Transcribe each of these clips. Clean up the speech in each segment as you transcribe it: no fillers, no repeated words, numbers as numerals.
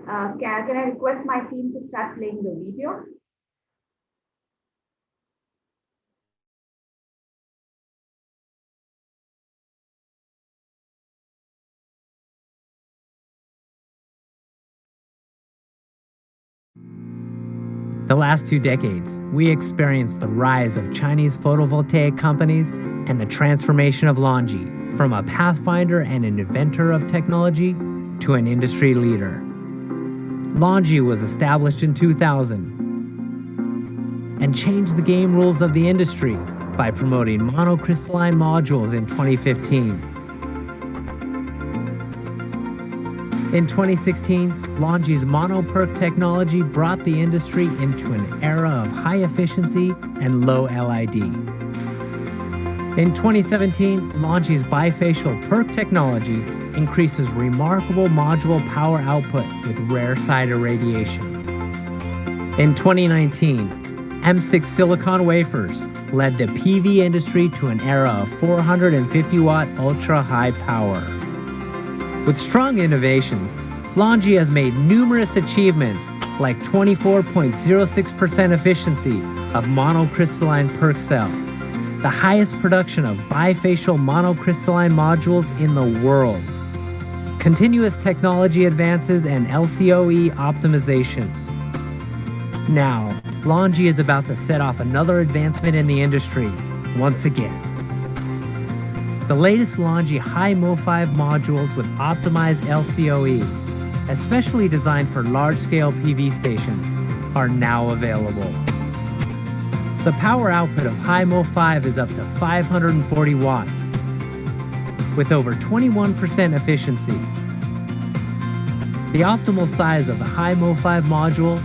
Can I request my team to start playing the video? The last 2 decades, we experienced the rise of Chinese photovoltaic companies and the transformation of LONGi from a pathfinder and an inventor of technology to an industry leader. LONGi was established in 2000 and changed the game rules of the industry by promoting monocrystalline modules in 2015. In 2016, LONGi's mono-PERC technology brought the industry into an era of high efficiency and low LID. In 2017, LONGi's bifacial PERC technology increases remarkable module power output with rare side irradiation. In 2019, M6 silicon wafers led the PV industry to an era of 450-watt ultra-high power. With strong innovations, LONGi has made numerous achievements like 24.06% efficiency of monocrystalline PERC cell, the highest production of bifacial monocrystalline modules in the world, continuous technology advances and LCOE optimization. Now, LONGi is about to set off another advancement in the industry once again. The latest LONGi high Mo5 modules with optimized LCOE, especially designed for large-scale PV stations, are now available. The power output of high Mo5 is up to 540 watts, with over 21% efficiency. The optimal size of the high Mo5 module,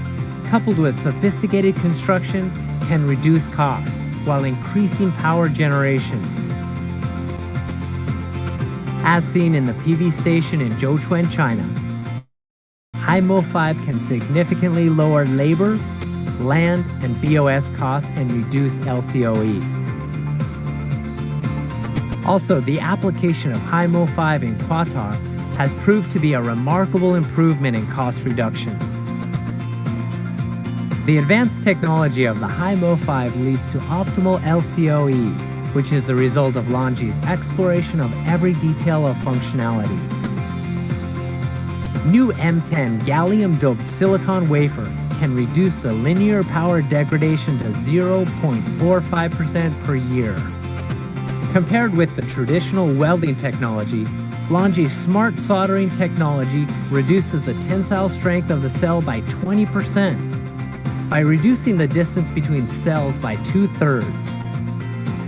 coupled with sophisticated construction, can reduce costs while increasing power generation. As seen in the PV station in Zhoushan, China, high Mo5 can significantly lower labor, land, and BOS costs and reduce LCOE. Also, the application of high Mo5 in Qatar has proved to be a remarkable improvement in cost reduction. The advanced technology of the high Mo5 leads to optimal LCOE, which is the result of LONGi's exploration of every detail of functionality. New M10 gallium-doped silicon wafer can reduce the linear power degradation to 0.45% per year. Compared with the traditional welding technology, LONGi's smart soldering technology reduces the tensile strength of the cell by 20%, by reducing the distance between cells by 2/3.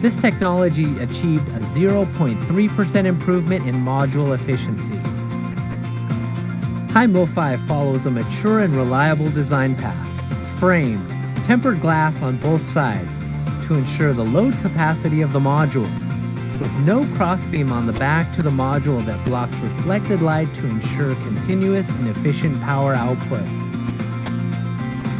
This technology achieved a 0.3% improvement in module efficiency. High Mo5 follows a mature and reliable design path, framed, tempered glass on both sides to ensure the load capacity of the modules, with no crossbeam on the back to the module that blocks reflected light to ensure continuous and efficient power output.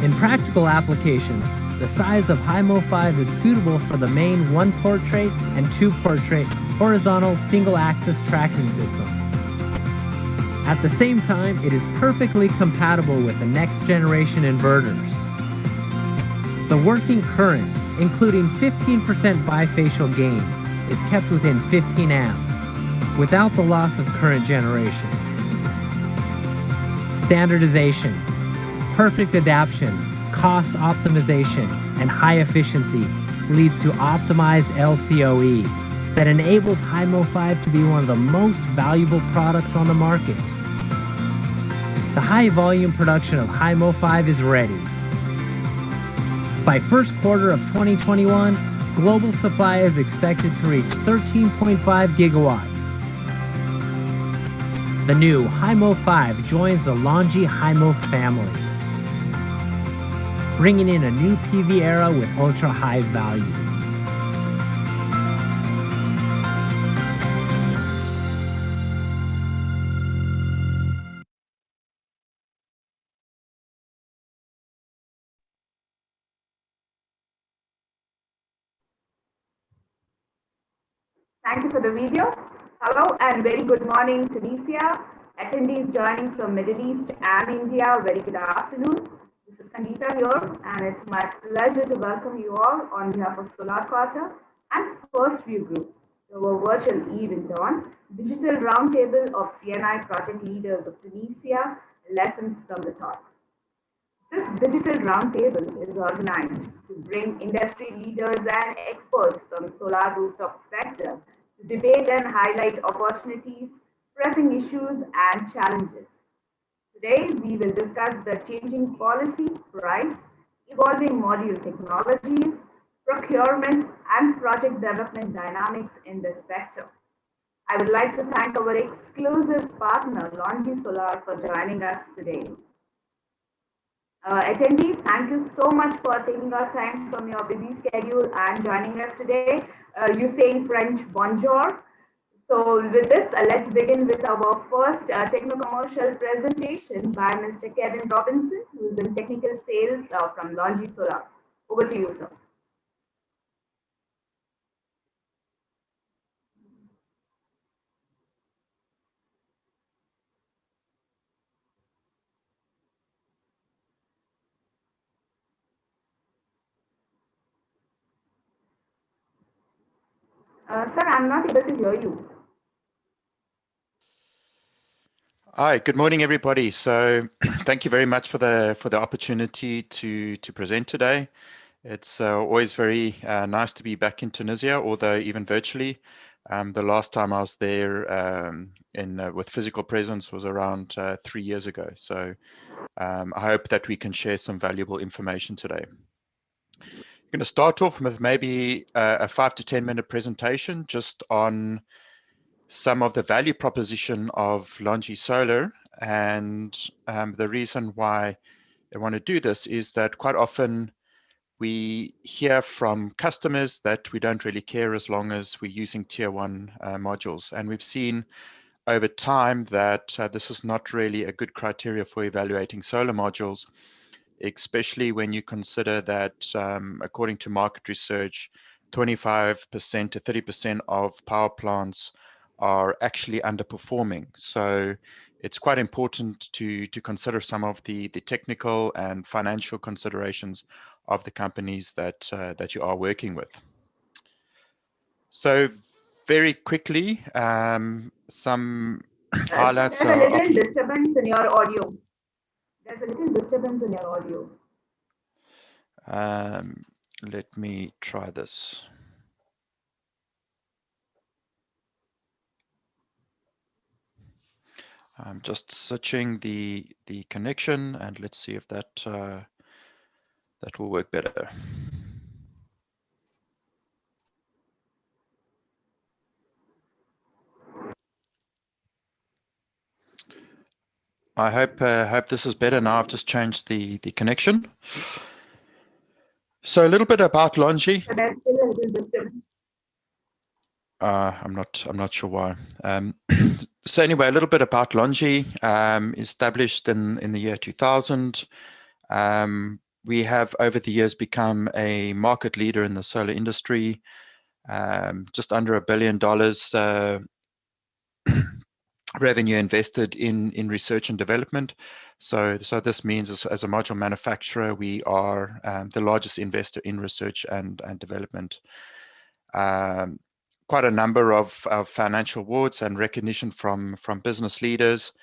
In practical applications, the size of high Mo5 is suitable for the main 1-portrait and 2-portrait horizontal single-axis tracking system. At the same time, it is perfectly compatible with the next-generation inverters. The working current, including 15% bifacial gain, is kept within 15 amps, without the loss of current generation. Standardization, perfect adaptation, cost optimization, and high efficiency leads to optimized LCOE that enables high Mo5 to be one of the most valuable products on the market. The high volume production of high Mo5 is ready. By first quarter of 2021, global supply is expected to reach 13.5 gigawatts. The new high Mo5 joins the LONGi high Mo family, bringing in a new PV era with ultra-high value. Thank you for the video. Hello and very good morning, Tunisia. Attendees joining from Middle East and India, very good afternoon. This is Sangeeta here, and it's my pleasure to welcome you all on behalf of Solar Quarter and First View Group to our virtual event on Digital Roundtable of CNI Project Leaders of Tunisia, Lessons from the Top. This digital roundtable is organized to bring industry leaders and experts from solar rooftop sector to debate and highlight opportunities, pressing issues, and challenges. Today, we will discuss the changing policy, price, evolving module technologies, procurement, and project development dynamics in this sector. I would like to thank our exclusive partner, Longi Solar, for joining us today. Attendees, thank you so much for taking our time from your busy schedule and joining us today. You say in French, bonjour. So with this, let's begin with our first techno-commercial presentation by Mr. Kevin Robinson, who is in technical sales from Longi Solar. Over to you, sir. Sir, I'm not able to hear you. Hi, good morning, everybody. So thank you very much for the opportunity to present today. It's always very nice to be back in Tunisia, although even virtually. The last time I was there with physical presence was around 3 years ago. So I hope that we can share some valuable information today. I'm going to start off with maybe a 5 to 10 minute presentation just on some of the value proposition of Longi Solar. And the reason why I want to do this is that quite often we hear from customers that we don't really care as long as we're using tier one modules. And we've seen over time that this is not really a good criteria for evaluating solar modules, especially when you consider that according to market research, 25% to 30% of power plants are actually underperforming. So it's quite important to consider some of the technical and financial considerations of the companies that you are working with. So very quickly, some highlights. There's a little disturbance in your audio. There's a little disturbance in your audio. Let me try this. I'm just switching the connection, and let's see if that that will work better. I hope this is better now. I've just changed the connection. So a little bit about Longi. So there's still a little disturbance. I'm not sure why. So anyway, a little bit about Longi. Established in the year 2000. We have over the years become a market leader in the solar industry. Just under $1 billion revenue invested in research and development. So this means as a module manufacturer, we are the largest investor in research and development. Quite a number of financial awards and recognition from business leaders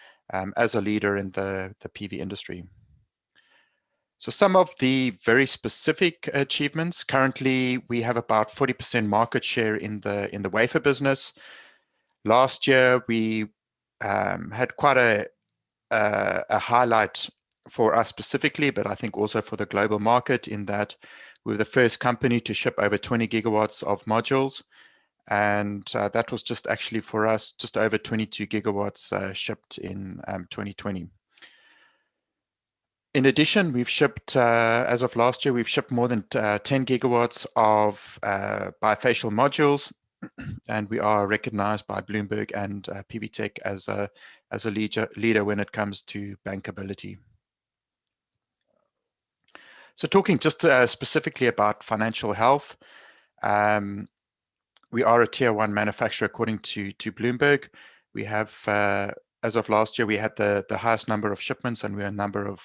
as a leader in the PV industry. So some of the very specific achievements. Currently, we have about 40% market share in the wafer business. Last year, we had quite a highlight for us specifically, but I think also for the global market, in that we were the first company to ship over 20 gigawatts of modules. And that was just actually for us, just over 22 gigawatts shipped in 2020. In addition, we've shipped, as of last year, we've shipped more than 10 gigawatts of bifacial modules, and we are recognized by Bloomberg and PV Tech as a leader when it comes to bankability. So talking just specifically about financial health, we are a tier one manufacturer according to Bloomberg. We have as of last year, we had the highest number of shipments, and we're number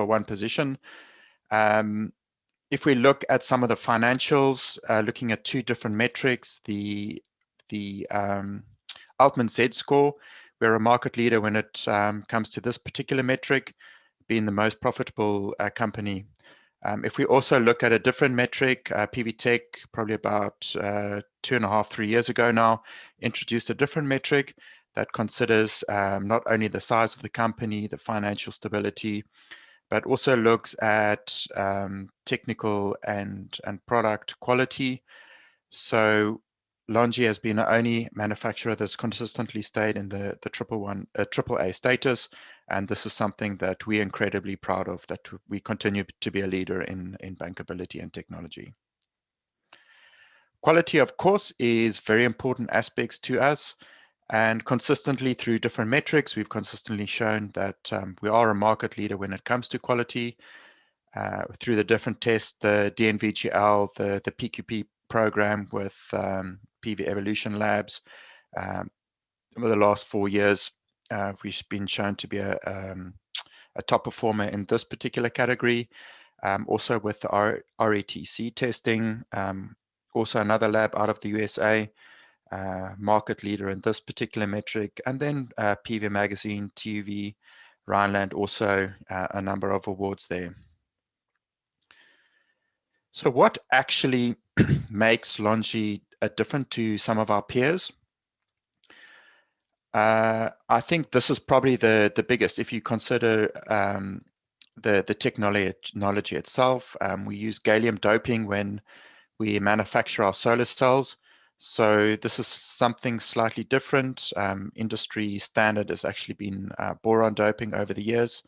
one position. If we look at some of the financials, looking at two different metrics, the Altman Z score, we're a market leader when it comes to this particular metric, being the most profitable company. If we also look at a different metric, PV Tech, probably about 2.5, 3 years ago now, introduced a different metric that considers not only the size of the company, the financial stability, but also looks at technical and product quality. So Longi has been the only manufacturer that's consistently stayed in the AAA status, and this is something that we're incredibly proud of, that we continue to be a leader in bankability and technology. Quality, of course, is very important aspects to us, and consistently through different metrics, we've consistently shown that we are a market leader when it comes to quality. Through the different tests, the DNVGL, the PQP program with PV Evolution Labs. Over the last 4 years, we've been shown to be a top performer in this particular category. Also with the RETC testing, also another lab out of the USA, market leader in this particular metric. And then PV Magazine, TUV, Rhineland, also a number of awards there. So what actually makes Longi different to some of our peers? I think this is probably the biggest. If you consider the technology itself, we use gallium doping when we manufacture our solar cells. So this is something slightly different. Industry standard has actually been boron doping over the years.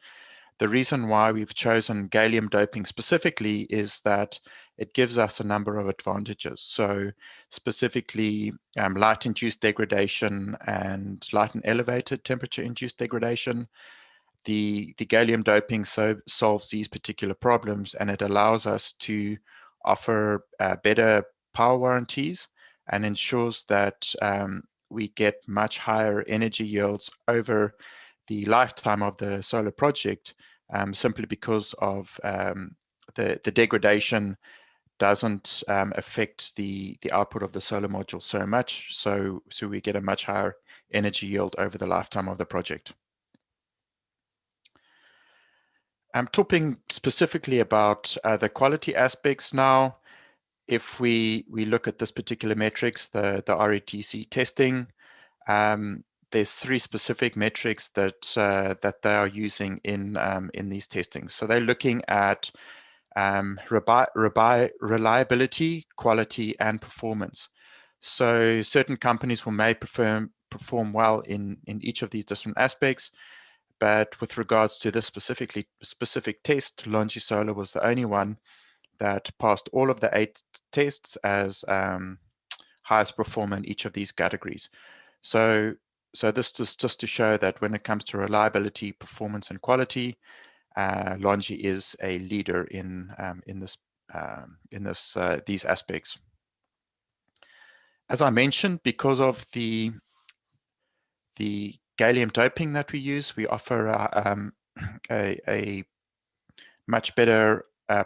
The reason why we've chosen gallium doping specifically is that it gives us a number of advantages. So specifically light-induced degradation and light and elevated temperature-induced degradation. The gallium doping solves these particular problems, and it allows us to offer better power warranties and ensures that we get much higher energy yields over the lifetime of the solar project, simply because of the degradation doesn't affect the output of the solar module so much, so we get a much higher energy yield over the lifetime of the project. I'm talking specifically about the quality aspects now. If we look at this particular metrics, the RETC testing, there's 3 specific metrics that they are using in these testings. So they're looking at reliability, quality, and performance. So certain companies may perform well in each of these different aspects, but with regards to this specific test, Longi Solar was the only one that passed all of the 8 tests as highest performer in each of these categories. So this is just to show that when it comes to reliability, performance, and quality, Longi is a leader in these aspects. As I mentioned, because of the gallium doping that we use, we offer a much better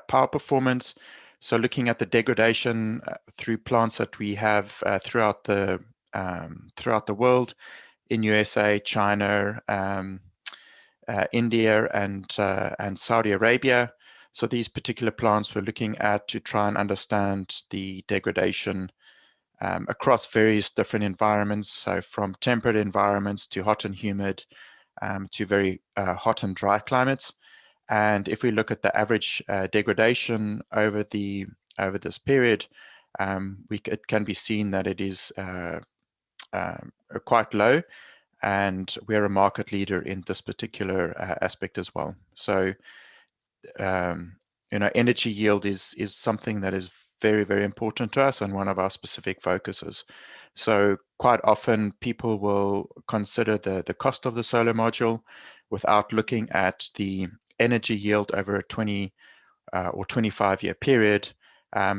power performance. So looking at the degradation through plants that we have throughout the world, in USA, China, India, and Saudi Arabia. So these particular plants we're looking at to try and understand the degradation across various different environments. So from temperate environments to hot and humid, to very hot and dry climates. And if we look at the average degradation over this period, it can be seen that it is quite low, and we're a market leader in this particular aspect as well. So, energy yield is something that is very, very important to us and one of our specific focuses. So quite often people will consider the cost of the solar module without looking at the energy yield over a 20 or 25-year period.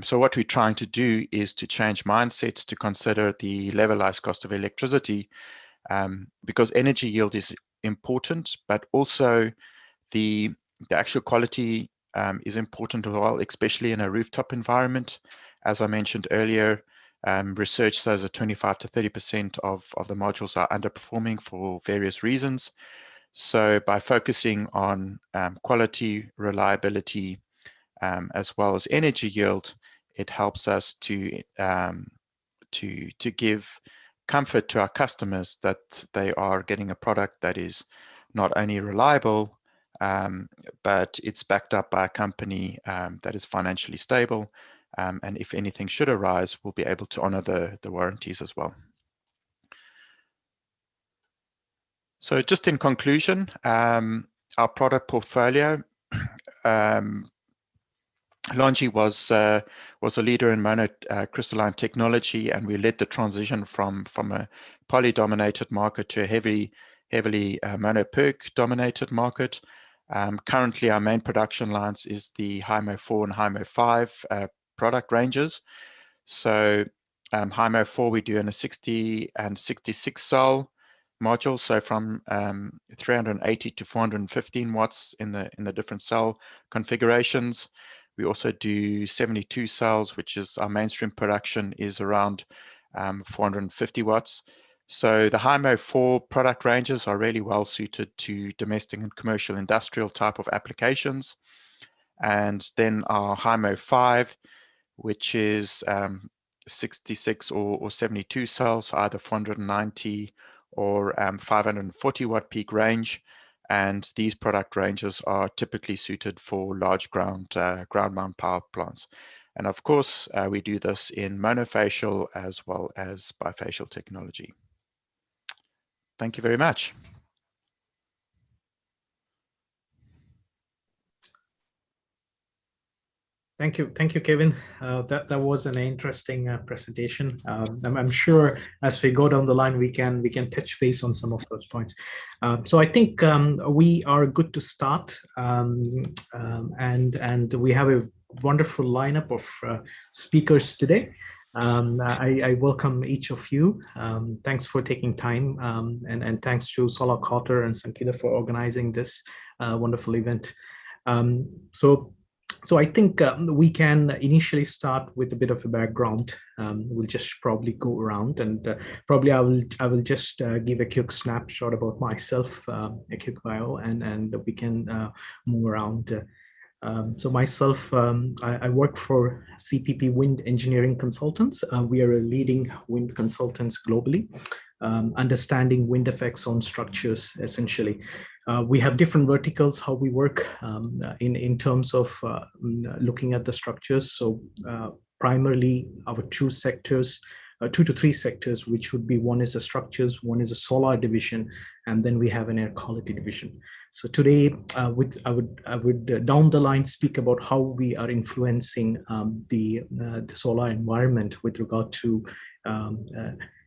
So what we're trying to do is to change mindsets to consider the levelized cost of electricity, because energy yield is important, but also the actual quality is important as well, especially in a rooftop environment. As I mentioned earlier, research shows that 25 to 30% of the modules are underperforming for various reasons. So by focusing on quality, reliability, as well as energy yield, it helps us to give comfort to our customers that they are getting a product that is not only reliable, but it's backed up by a company that is financially stable. And if anything should arise, we'll be able to honor the warranties as well. So just in conclusion, our product portfolio, LONGi was a leader in monocrystalline technology, and we led the transition from a poly-dominated market to a heavily mono-PERC dominated market. Currently, our main production lines is the HIMO 4 and HIMO 5 product ranges. So HIMO 4 we do in a 60 and 66 cell module, so from 380 to 415 watts in the different cell configurations. We also do 72 cells, which is our mainstream production is around 450 watts. So the HIMO 4 product ranges are really well suited to domestic and commercial industrial type of applications. And then our HIMO 5, which is 66 or 72 cells, either 490 or 540 watt peak range. And these product ranges are typically suited for large ground mount power plants. And of course, we do this in monofacial as well as bifacial technology. Thank you very much. Thank you, Kevin. That was an interesting presentation. I'm sure as we go down the line, we can touch base on some of those points. So I think we are good to start, and we have a wonderful lineup of speakers today. I welcome each of you. Thanks for taking time, and thanks to Solar Quarter and Sankita for organizing this wonderful event. So I think we can initially start with a bit of a background. We'll just probably go around, and probably I will just give a quick snapshot about myself, a quick bio, and we can move around. So myself, I work for CPP Wind Engineering Consultants. We are a leading wind consultants globally, understanding wind effects on structures, essentially. We have different verticals, how we work in terms of looking at the structures. So primarily our two to three sectors, which would be one is the structures, one is a solar division, and then we have an air quality division. So today, I would down the line speak about how we are influencing the solar environment with regard to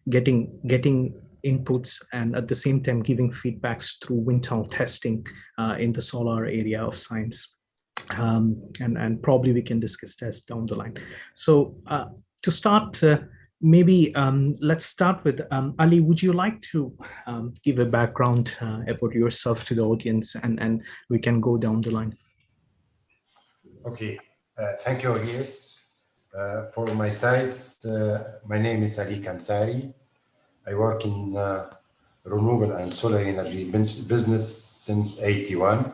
getting inputs and at the same time giving feedbacks through wind tunnel testing in the solar area of science. And probably we can discuss that down the line. So to start, maybe let's start with Ali. Would you like to give a background about yourself to the audience, and we can go down the line? Okay, thank you, Elias. For my sides, my name is Ali Kansari. I work in renewable and solar energy business since '81.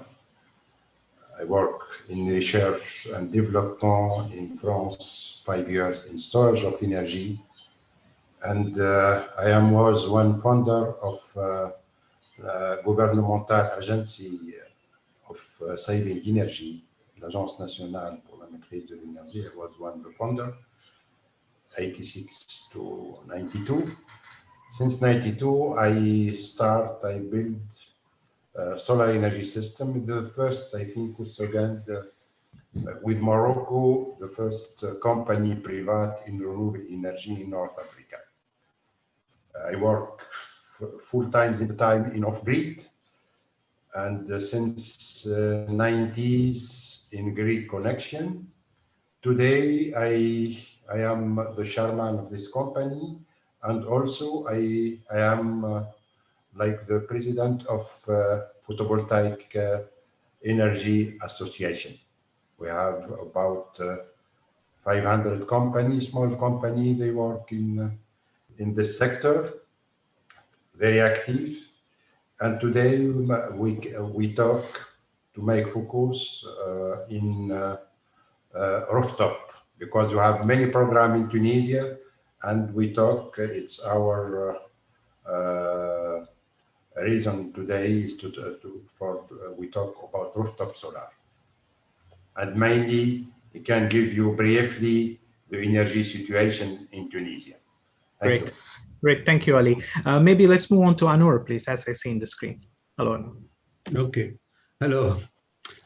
I work in research and development in France, 5 years in storage of energy. And I was one founder of governmental agency of saving energy, l'Agence nationale pour la maîtrise de l'énergie. I was one of the founder, 86 to 92. Since 92, I built a solar energy system. The first, I think, was again with Morocco, the first company private in renewable energy in North Africa. I work full time in off-grid, and since 90s in grid connection. Today, I am the chairman of this company. And also, I am like the president of Photovoltaic Energy Association. We have about 500 companies, small company, they work in this sector, very active. And today we talk to make focus in rooftop, because you have many programs in Tunisia, and we talk, it's our reason today is we talk about rooftop solar. And mainly, it can give you briefly the energy situation in Tunisia. Thank you. Great, thank you, Ali. Maybe let's move on to Anwar, please, as I see in the screen. Hello, Anwar. Okay, hello.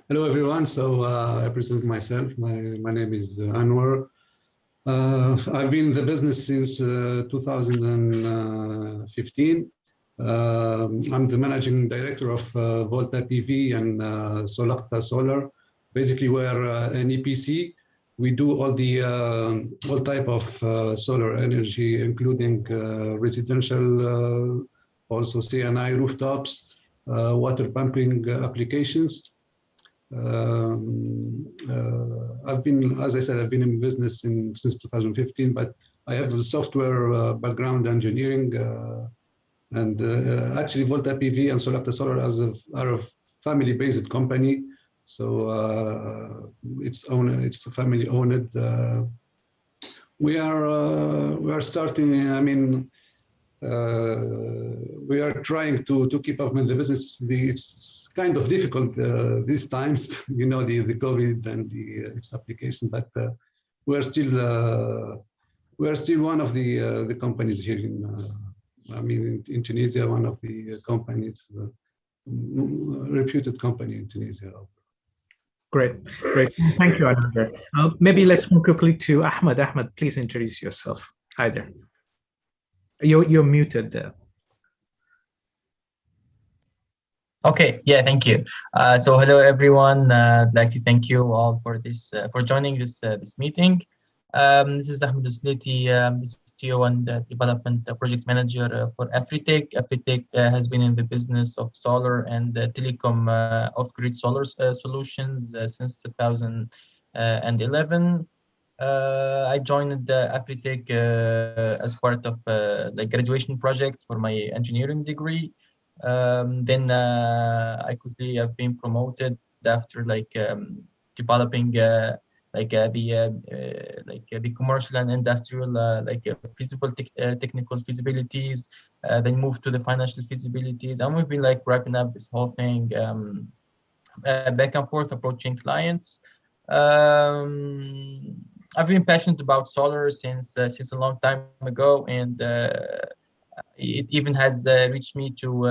Hello, everyone. So I present myself. My name is Anwar. I've been in the business since 2015. I'm the managing director of Volta PV and Solacta Solar. Basically, we're an EPC. We do all type of solar energy, including residential, also CNI rooftops, water pumping applications. I've been, as I said, I've been in business since 2015, but I have a software background, engineering, and actually Volta PV and Solacta Solar are a family-based company. So it's family owned. We are starting. I mean, we are trying to keep up with the business. It's kind of difficult these times, you know, the COVID and its application. But we are still one of the companies here in Tunisia, one of the companies, reputed company in Tunisia. Great. Thank you, Anwar. Maybe let's move quickly to Ahmed. Ahmed, please introduce yourself. Hi there. You're muted there. Okay, yeah, thank you. So hello, everyone. I'd like to thank you all for this, for joining this meeting. This is Ahmed Usliti, this is CEO and Development Project Manager for Afritech. Afritech has been in the business of solar and telecom off-grid solar solutions since 2011. I joined Afritech as part of the graduation project for my engineering degree. Then I quickly have been promoted after developing the commercial and industrial feasible technical feasibilities, then moved to the financial feasibilities, and we've been wrapping up this whole thing back and forth, approaching clients. I've been passionate about solar since a long time ago, and it even has reached me to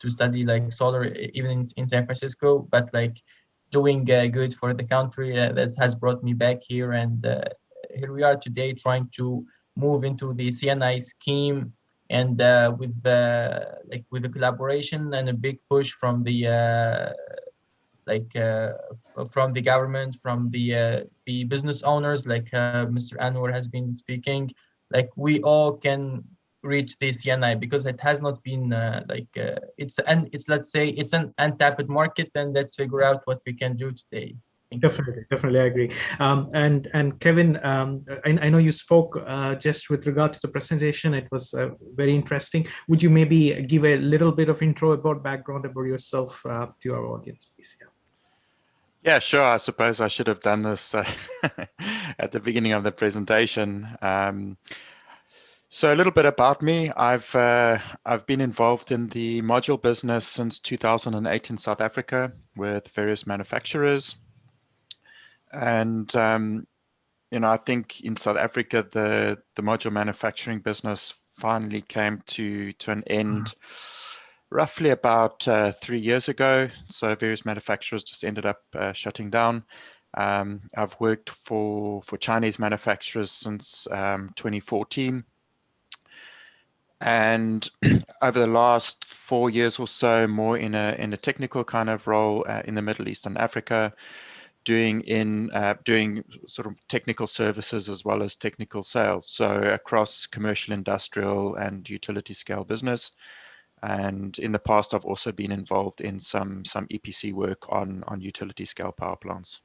study solar even in San Francisco, but doing good for the country that has brought me back here, and here we are today trying to move into the CNI scheme, and with the collaboration and a big push from the government, from the business owners, Mr. Anwar has been speaking, we all can reach the CNI, because it has not been let's say it's an untapped market, and let's figure out what we can do today. Definitely, I agree. And Kevin, I know you spoke just with regard to the presentation. It was very interesting. Would you maybe give a little bit of intro background about yourself to our audience, please? Yeah, sure. I suppose I should have done this at the beginning of the presentation. So a little bit about me. I've been involved in the module business since 2008 in South Africa with various manufacturers. And, I think in South Africa, the module manufacturing business finally came to an end roughly about 3 years ago. So various manufacturers just ended up shutting down. I've worked for Chinese manufacturers since 2014. And over the last 4 years or so, more in a technical kind of role in the Middle East and Africa, doing sort of technical services as well as technical sales. So across commercial, industrial, and utility scale business. And in the past, I've also been involved in some EPC work on utility scale power plants.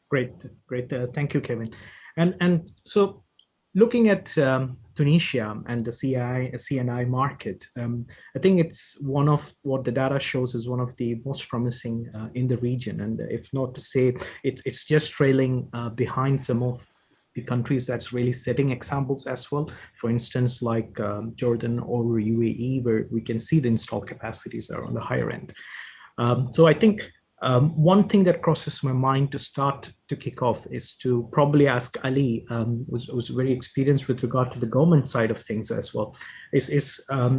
Great. Thank you, Kevin. And so, looking at Tunisia and the CNI market, I think it's one of what the data shows is one of the most promising in the region, and if not to say, it's just trailing behind some of the countries that's really setting examples as well. For instance, like Jordan or UAE, where we can see the installed capacities are on the higher end. So I think one thing that crosses my mind to start to kick off is to probably ask Ali, who's very experienced with regard to the government side of things as well,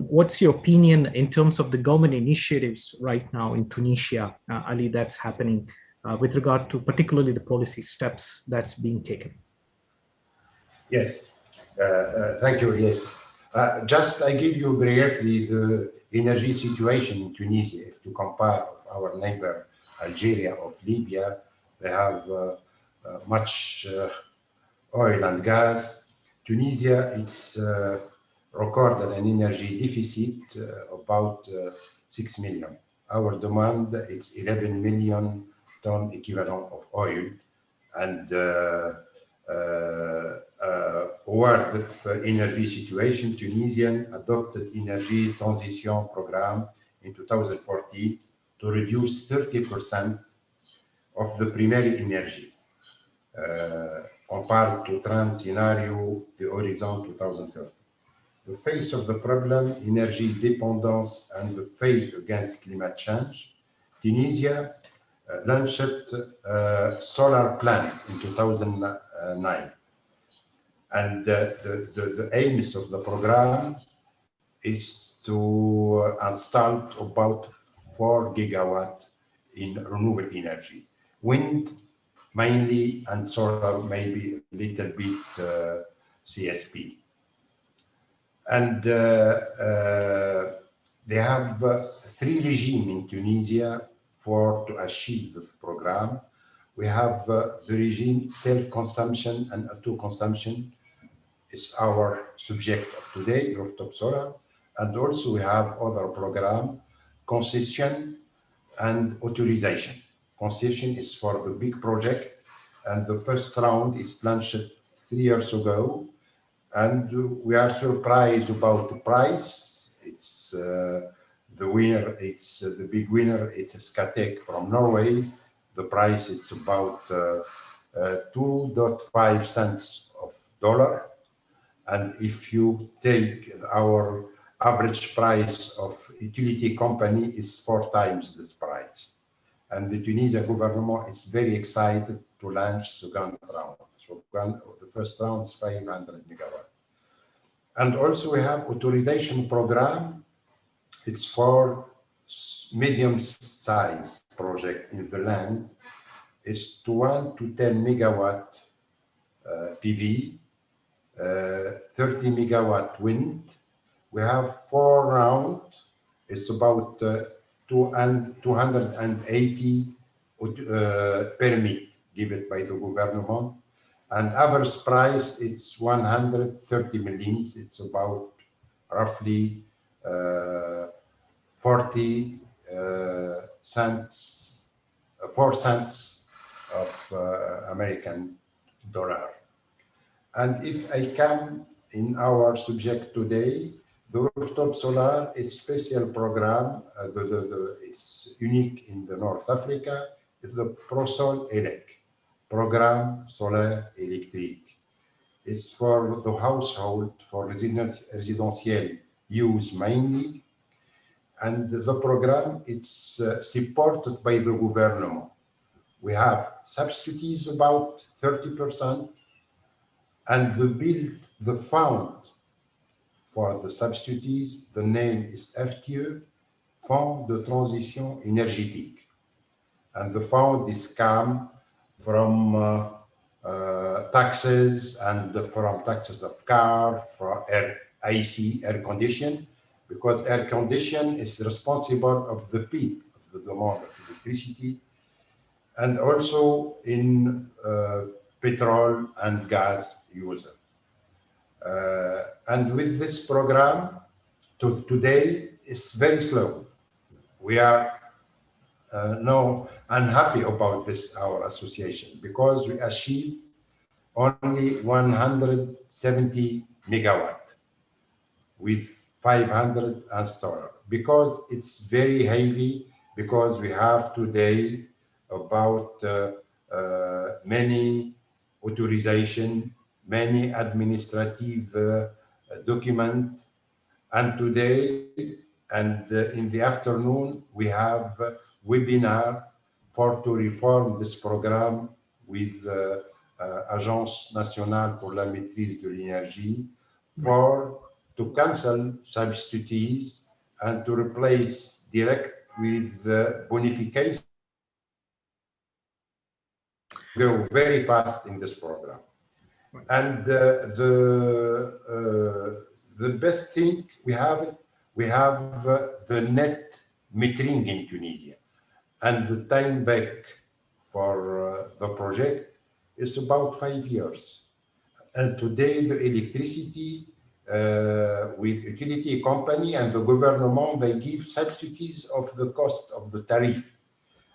what's your opinion in terms of the government initiatives right now in Tunisia, Ali, that's happening with regard to particularly the policy steps that's being taken? Yes, thank you. Yes, just I give you briefly the energy situation in Tunisia. If you compare our neighbor Algeria or Libya, they have much oil and gas. Tunisia, it's recorded an energy deficit about 6 million. Our demand, it's 11 million ton equivalent of oil, and world of energy situation, Tunisian adopted energy transition program in 2014 to reduce 30% of the primary energy compared to trend scenario, the horizon 2030. The face of the problem, energy dependence and the fight against climate change, Tunisia launched a solar plant in 2009. And the aims of the program is to install about 4 gigawatts in renewable energy, wind mainly, and solar maybe a little bit CSP. And they have 3 regimes in Tunisia to achieve this program. We have the regime self-consumption and auto-consumption is our subject of today, rooftop solar. And also we have other program, concession and authorization. Concession is for the big project, and the first round is launched 3 years ago. And we are surprised about the price. It's the winner, it's the big winner, it's Scatec from Norway. The price, it's about 2.5 cents of dollar. And if you take our average price of utility company is 4 times this price. And the Tunisian government is very excited to launch second round. So the first round is 500 megawatt. And also we have authorization program. It's for medium size project in the land. It's 1 to 10 megawatt PV, 30 megawatt wind. We have 4 rounds. It's about 280 permit given by the government. And average price, it's 130 millions. It's about roughly 40 cents, 4 cents of American dollar. And if I come in our subject today, the rooftop solar is special program. It's unique in the North Africa. It's the ProSol ELEC, Programme Solaire Électrique. It's for the household, for residential use mainly. And the program, it's supported by the government. We have subsidies about 30%, and the fund for the subsidies, the name is FTE, Fond de Transition Énergétique. And the fund is come from taxes and from taxes of car, for AC, air condition, because air condition is responsible of the peak of the demand of electricity. and also in petrol and gas user. And with this program, today it's very slow. We are no unhappy about this, our association, because we achieve only 170 megawatt with 500 installer, because it's very heavy, because we have today about many authorization, many administrative document, and today and in the afternoon we have a webinar for to reform this program with Agence nationale pour la maîtrise de l'énergie, for to cancel subsidies and to replace direct with bonification. Go very fast in this program. And the best thing we have the net metering in Tunisia, and the time back for the project is about 5 years. And today the electricity with utility company and the government, they give subsidies of the cost of the tariff.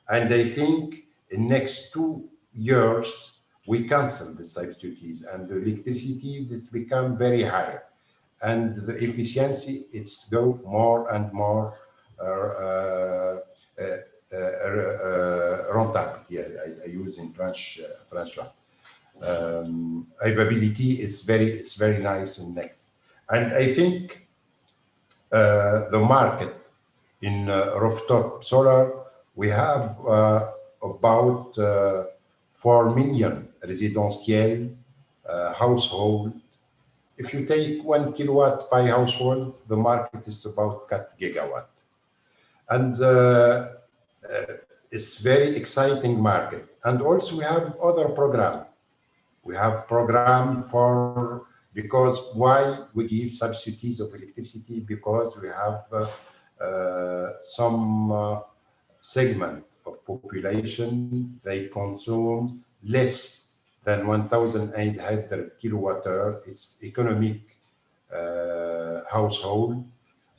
And I think in next 2 years, we cancel the subsidies and the electricity has become very high. And the efficiency, it's go more and more rentable. Yeah, I use in French, French one. Availability is very nice and next. And I think the market in rooftop solar, we have about 4 million residential household. If you take 1 kilowatt by household, the market is about 4 gigawatt. And it's very exciting market. And also we have other program. We have program for, because why we give subsidies of electricity? Because we have some segment of population, they consume less than 1,800 kilowatt hour. It's economic household,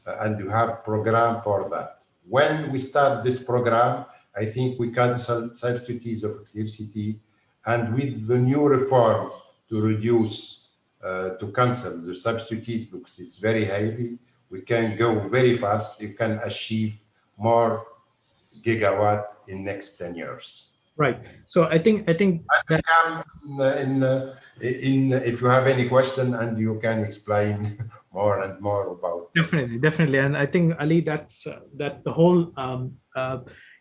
and you have program for that. When we start this program, I think we cancel subsidies of electricity, and with the new reform to reduce, to cancel the subsidies because it's very heavy, we can go very fast. You can achieve more gigawatt in next 10 years. Right. So I think that if you have any question, and you can explain more and more about. Definitely, and I think, Ali, that's that the whole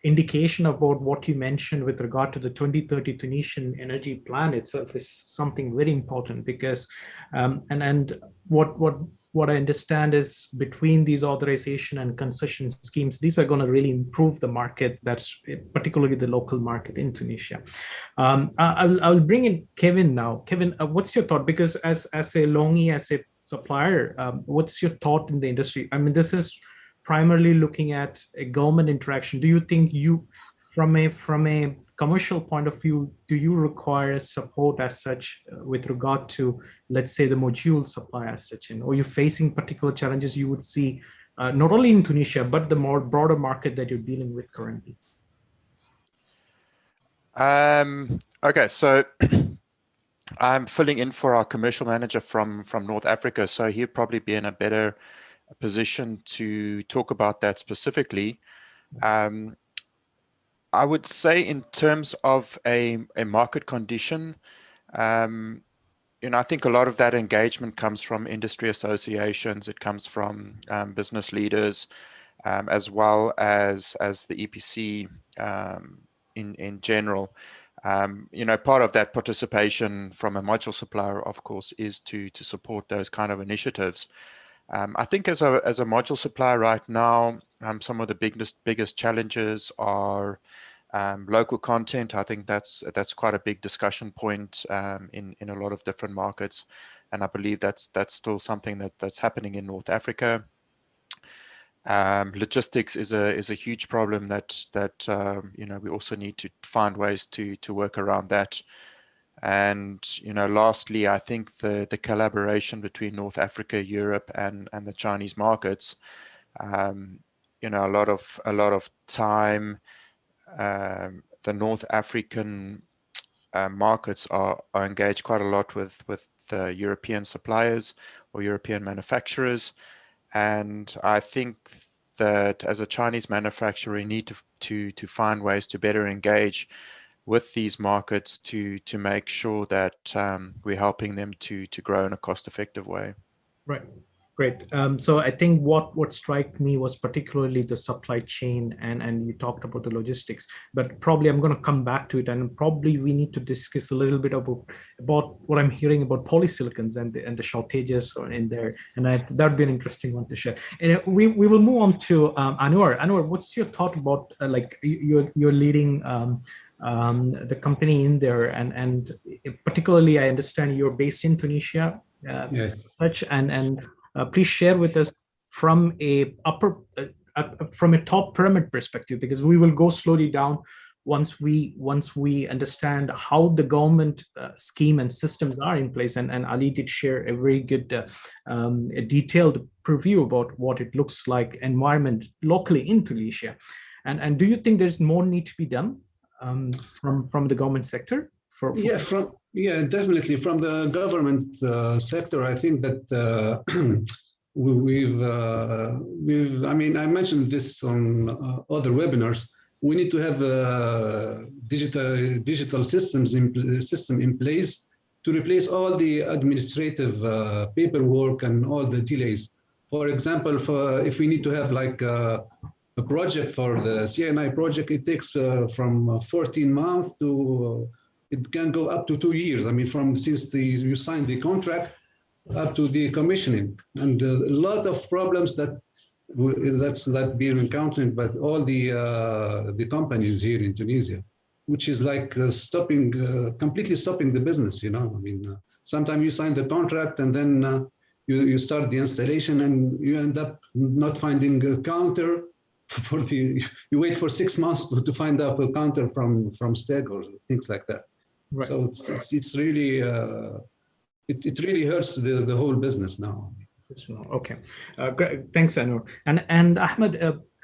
indication about what you mentioned with regard to the 2030 Tunisian energy plan itself is something very important, because and what I understand is between these authorization and concession schemes, these are going to really improve the market, that's particularly the local market in Tunisia. I'll bring in Kevin now. Kevin, what's your thought? Because as a LONGi, as a supplier, what's your thought in the industry? I mean, this is primarily looking at a government interaction. Do you think you, from a commercial point of view, do you require support as such with regard to, let's say, the module supply as such? And are you facing particular challenges you would see not only in Tunisia, but the more broader market that you're dealing with currently? Okay, so I'm filling in for our commercial manager from North Africa, so he'll probably be in a better position to talk about that specifically. I would say in terms of a market condition, I think a lot of that engagement comes from industry associations. It comes from business leaders, as well as the EPC in general. Part of that participation from a module supplier, of course, is to support those kind of initiatives. I think as a module supplier right now, some of the biggest challenges are local content. I think that's quite a big discussion point in a lot of different markets, and I believe that's still something that's happening in North Africa. Logistics is a huge problem that we also need to find ways to work around that. And lastly, I think the collaboration between North Africa, Europe, and the Chinese markets. A lot of time. The North African markets are engaged quite a lot with the European suppliers or European manufacturers. And I think that as a Chinese manufacturer, we need to find ways to better engage with these markets to make sure that we're helping them to grow in a cost-effective way. Right. Great. So I think what struck me was particularly the supply chain, and you talked about the logistics, but probably I'm going to come back to it, and probably we need to discuss a little bit about what I'm hearing about polysilicons and the shortages in there, and that'd be an interesting one to share. And we will move on to Anwar. Anwar, what's your thought about like you're leading the company in there, and particularly I understand you're based in Tunisia. Yes. Such and please share with us from a top pyramid perspective, because we will go slowly down once we understand how the government scheme and systems are in place. And Ali did share a very good a detailed preview about what it looks like environment locally in Tunisia. And do you think there's more need to be done from the government sector? Yeah, definitely from the government sector. I think that I mean, I mentioned this on other webinars. We need to have digital system in place to replace all the administrative paperwork and all the delays. For example, if we need to have like a project for the CNI project, it takes from 14 months to it can go up to 2 years. I mean, since you signed the contract up to the commissioning, and a lot of problems that being encountered by all the companies here in Tunisia, which is like completely stopping the business. I mean, sometimes you sign the contract and then you start the installation and you end up not finding a counter. You wait for 6 months to find out a counter from STEG or things like that. Right. So it's really it really hurts the whole business now. Okay, great. Thanks, Anwar. And Ahmed,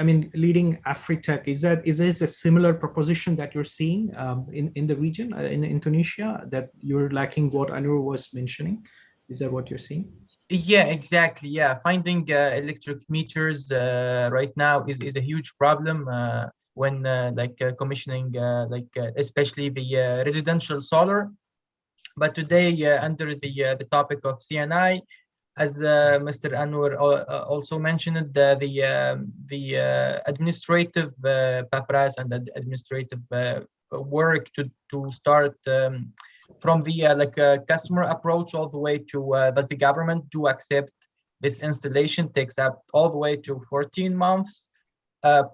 I mean, leading Afritech, is this a similar proposition that you're seeing in the region in Tunisia, that you're lacking what Anwar was mentioning? Is that what you're seeing? Yeah, exactly. Yeah, finding electric meters right now is a huge problem when commissioning especially the residential solar. But today, under the topic of CNI, as Mr. Anwar also mentioned, the administrative papers and the administrative work to start from the customer approach all the way to that the government do accept this installation takes up all the way to 14 months,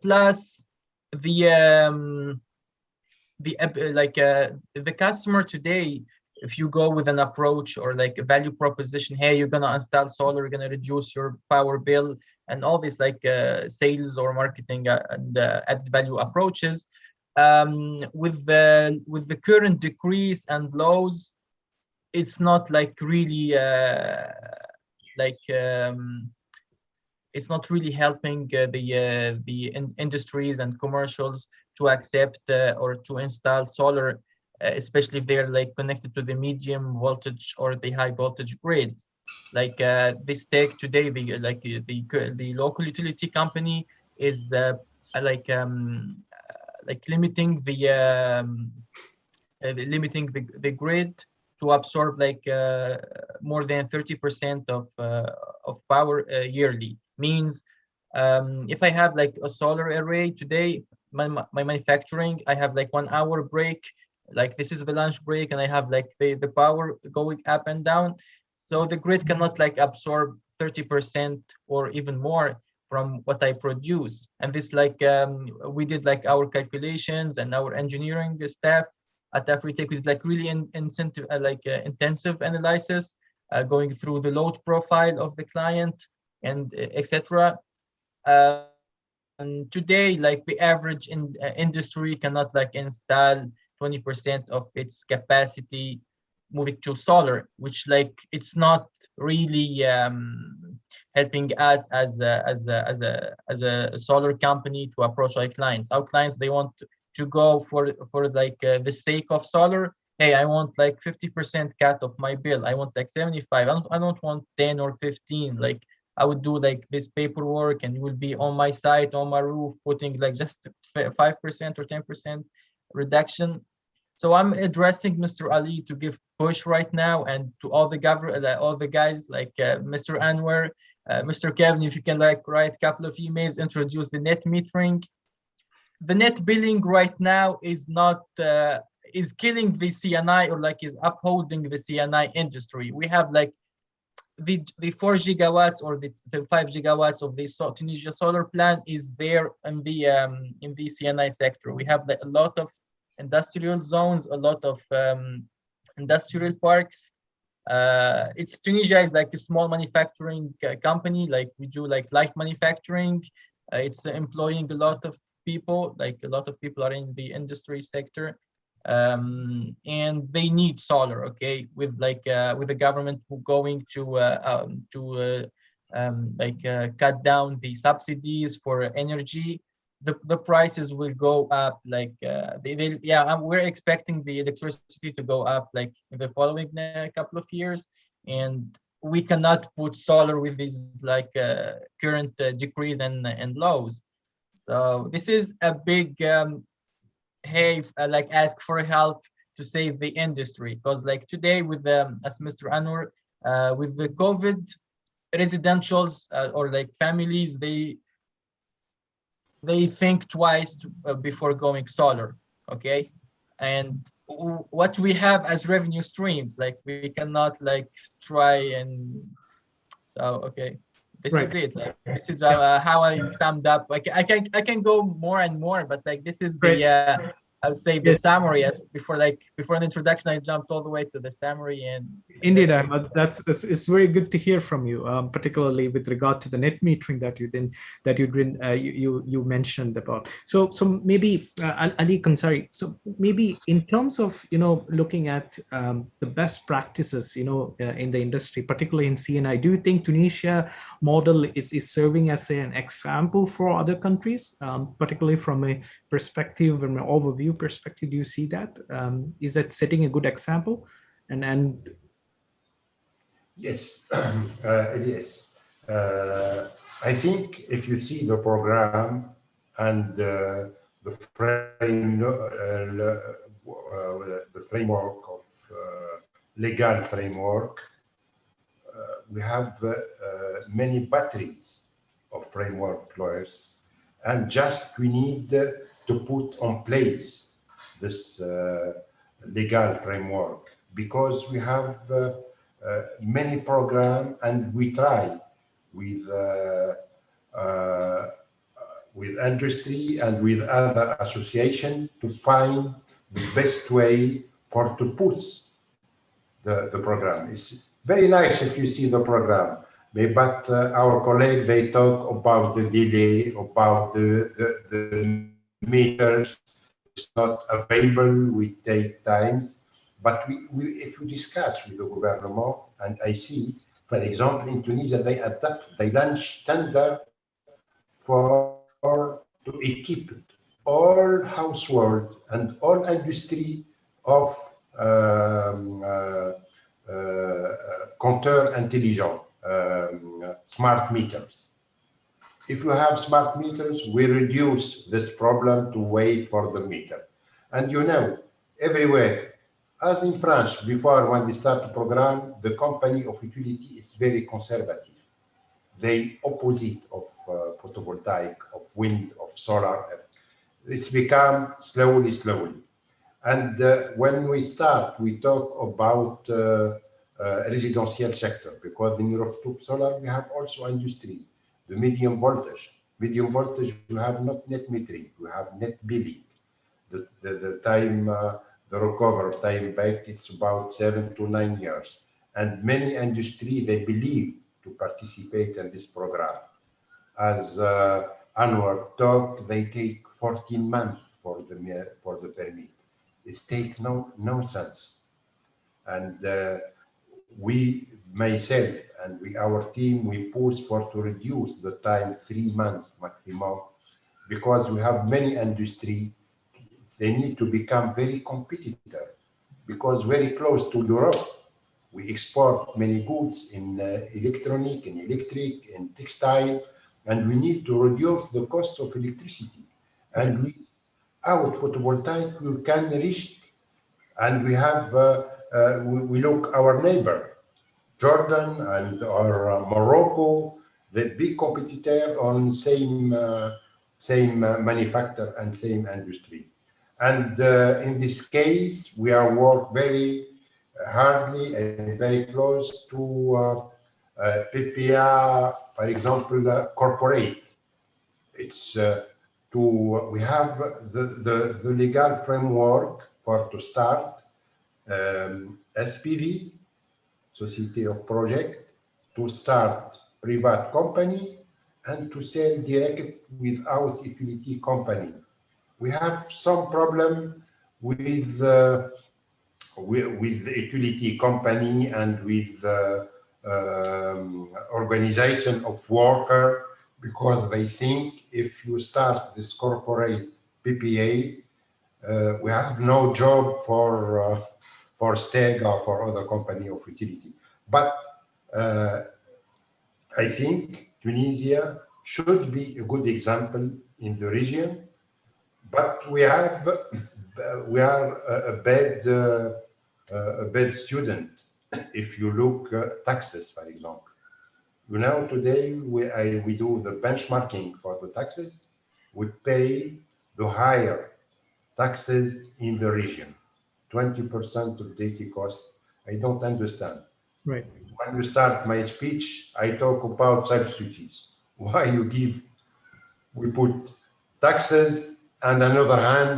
plus the customer today. If you go with an approach or like a value proposition, hey, you're gonna install solar, you're gonna reduce your power bill, and all these sales or marketing and added value approaches, with the current decrees and laws, it's not really it's not really helping the industries and commercials to accept or to install solar, especially if they're connected to the medium voltage or the high voltage grid. This tech today, the local utility company is limiting the grid to absorb more than 30% of power yearly. Means if I have a solar array today, my manufacturing, I have 1 hour break. This is the lunch break, and I have the power going up and down, so the grid cannot absorb 30% or even more from what I produce. And this we did our calculations, and our engineering staff at Afritech, we did really intensive analysis, going through the load profile of the client and etc. And today, like the average industry cannot like install 20% of its capacity, move it to solar, which like it's not really helping us as a solar company to approach our clients. Our clients, they want to go for like the sake of solar. Hey, I want like 50% cut of my bill. I want like 75. I don't want 10 or 15. Like I would do like this paperwork and it will be on my site, on my roof, putting like just 5% or 10% reduction. So I'm addressing Mr. Ali to give push right now, and to all the guys like Mr. Anwar, Mr. Kevin, if you can like write a couple of emails, introduce the net metering. The net billing right now is not is killing the CNI, or like is upholding the CNI industry. We have like the 4 gigawatts or the 5 gigawatts of the Tunisia solar plant is there in the CNI sector. We have like a lot of industrial zones, a lot of industrial parks. It's Tunisia is like a small manufacturing company. Like we do like light manufacturing. It's employing a lot of people. Like a lot of people are in the industry sector. And they need solar, okay, with the government going to cut down the subsidies for energy. The prices will go up. Like we're expecting the electricity to go up like in the following couple of years, and we cannot put solar with these like current decrees and laws. So this is a big hey, like ask for help to save the industry, because like today with as Mr. Anwar, with the COVID, residentials or like families, they think twice before going solar, okay? And what we have as revenue streams, like we cannot like try and so okay. This is it. Like this is how I summed up. Like I can go more and more, but like this is the I would say the summary. As before the introduction, I jumped all the way to the summary. And indeed, Ahmad, it's very good to hear from you, particularly with regard to the net metering you mentioned about. So maybe Ali Kansari. So maybe in terms of looking at the best practices in the industry, particularly in CNI, do you think Tunisia model is serving as an example for other countries, particularly from a perspective, from an overview perspective? Do you see that? Is that setting a good example? And yes, yes. I think if you see the program and the framework of legal framework, we have many batteries of framework lawyers, and just we need to put on place this legal framework, because we have many programs, and we try with industry and with other associations to find the best way to put the program. It's very nice if you see the program, but our colleagues, they talk about the delay, about the meters. It's not available, we take times. But if we discuss with the government, and I see, for example, in Tunisia, they launch tender to equip all household and all industry of compteur intelligent, smart meters. If you have smart meters, we reduce this problem to wait for the meter. And everywhere, as in France, before when they start the program, the company of utility is very conservative. They opposite of photovoltaic, of wind, of solar. It's become slowly. And when we start, we talk about residential sector, because in rooftop solar, we have also industry. The medium voltage, you have not net metering, you have net billing. The time, the recover time back, it's about 7 to 9 years. And many industry, they believe to participate in this program. as Anwar talk, they take 14 months for the permit. It takes no sense. And myself and our team, we push for to reduce the time 3 months maximum, because we have many industry. They need to become very competitive, because very close to Europe, we export many goods in electronic, in electric, in textile, and we need to reduce the cost of electricity. And out photovoltaic, we can reach, and we have, we look our neighbor, Jordan and or Morocco, the big competitor on same manufacturer and same industry. And in this case, we are work very hardly and very close to PPA, for example, corporate. It's we have the legal framework for to start SPV, Society of Project, to start private company and to sell direct without utility company. We have some problem with the utility company and with organization of worker, because they think if you start this corporate PPA, we have no job for Steg or for other company of utility. But I think Tunisia should be a good example in the region, but we are a bad student. If you look taxes, for example, today we do the benchmarking for the taxes. We pay the higher taxes in the region, 20% of daily cost. I don't understand. Right. When you start my speech, I talk about subsidies. Why we put taxes, and on the other hand,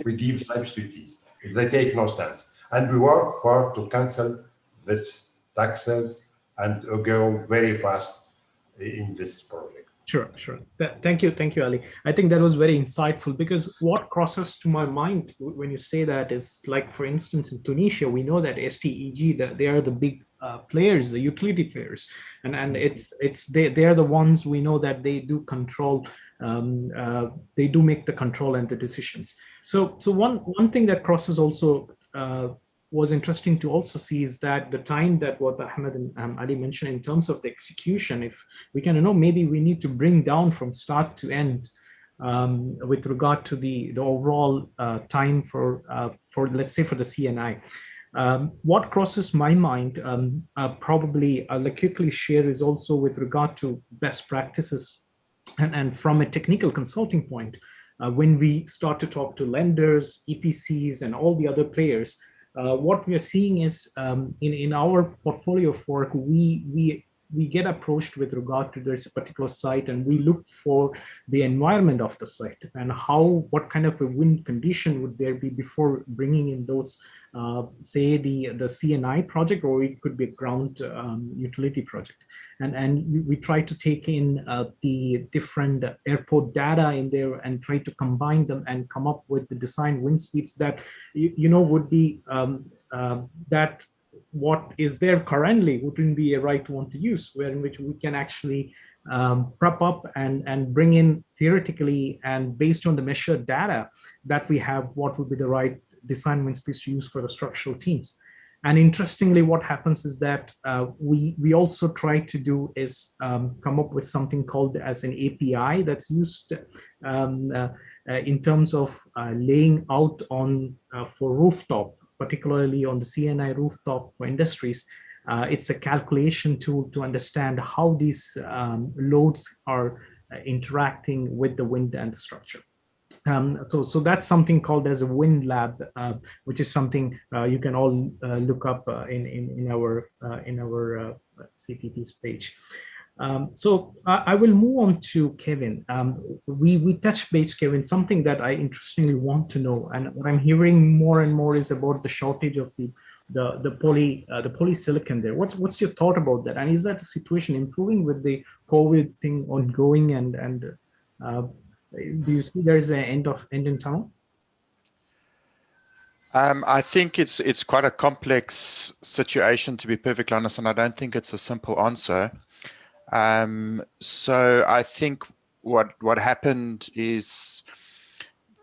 we give subsidies. They take no sense. And we work to cancel this taxes and go very fast in this project. Sure. Thank you, Ali. I think that was very insightful, because what crosses to my mind when you say that is, like, for instance, in Tunisia, we know that STEG, they are the big players, the utility players, and they are the ones we know that they do control. They do make the control and the decisions. So one thing that crosses also was interesting to also see is that the time that what Ahmed and Ali mentioned in terms of the execution, if we can, maybe we need to bring down from start to end with regard to the overall time for let's say for the CNI. What crosses my mind, probably I'll quickly share, is also with regard to best practices, and from a technical consulting point, when we start to talk to lenders, EPCs, and all the other players. What we are seeing is in our portfolio of work, we get approached with regard to this particular site, and we look for the environment of the site and what kind of a wind condition would there be before bringing in those, say the CNI project, or it could be a ground utility project. And we try to take in the different airport data in there and try to combine them and come up with the design wind speeds that would be that what is there currently wouldn't be a right one to use, in which we can actually prep up and bring in theoretically, and based on the measured data that we have, what would be the right design wind speeds to use for the structural teams. And interestingly, what happens is that we also try to do is come up with something called as an API that's used in terms of laying out on for rooftop, particularly on the CNI rooftop for industries. It's a calculation tool to understand how these loads are interacting with the wind and the structure. So that's something called as a wind lab, which is something you can all look up in our CPP's page. So I will move on to Kevin. We touched base, Kevin, something that I interestingly want to know, and what I'm hearing more and more is about the shortage of the the polysilicon there. What's your thought about that? And is that the situation improving with the COVID thing ongoing? And do you see there is an end in tunnel? I think it's quite a complex situation, to be perfectly honest, and I don't think it's a simple answer. So I think what happened is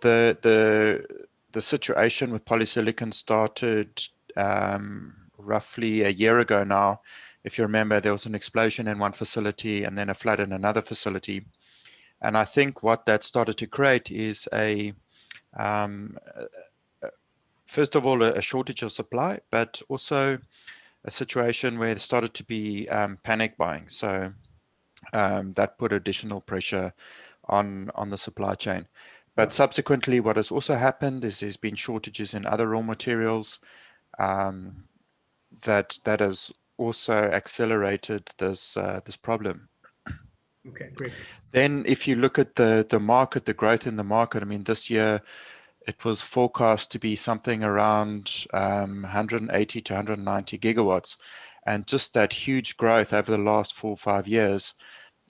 the situation with polysilicon started roughly a year ago now. If you remember, there was an explosion in one facility and then a flood in another facility. And I think what that started to create is first of all, a shortage of supply, but also a situation where there started to be panic buying. So that put additional pressure on the supply chain. But subsequently, what has also happened is there's been shortages in other raw materials that has also accelerated this problem. Okay, great. Then if you look at the market, the growth in the market, I mean, this year, it was forecast to be something around 180 to 190 gigawatts. And just that huge growth over the last 4 or 5 years,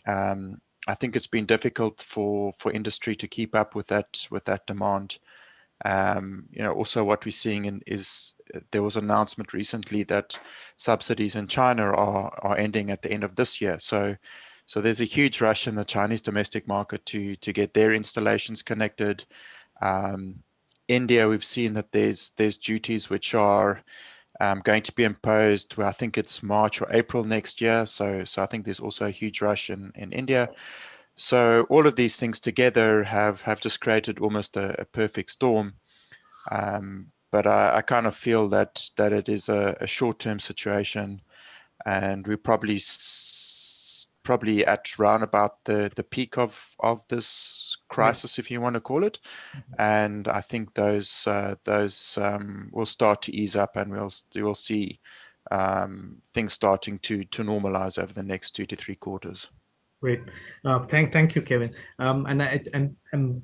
I think it's been difficult for industry to keep up with that demand. Also what we're seeing is there was an announcement recently that subsidies in China are ending at the end of this year. So there's a huge rush in the Chinese domestic market to get their installations connected. India, we've seen that there's duties which are going to be imposed. Well, I think it's March or April next year. So I think there's also a huge rush in India. So all of these things together have just created almost a perfect storm. But I kind of feel that it is a short-term situation, and we're probably at round about the peak of this crisis, if you want to call it. And I think those will start to ease up, and we'll see things starting to normalize over the next 2 to 3 quarters. Great. Thank you, Kevin. And I'm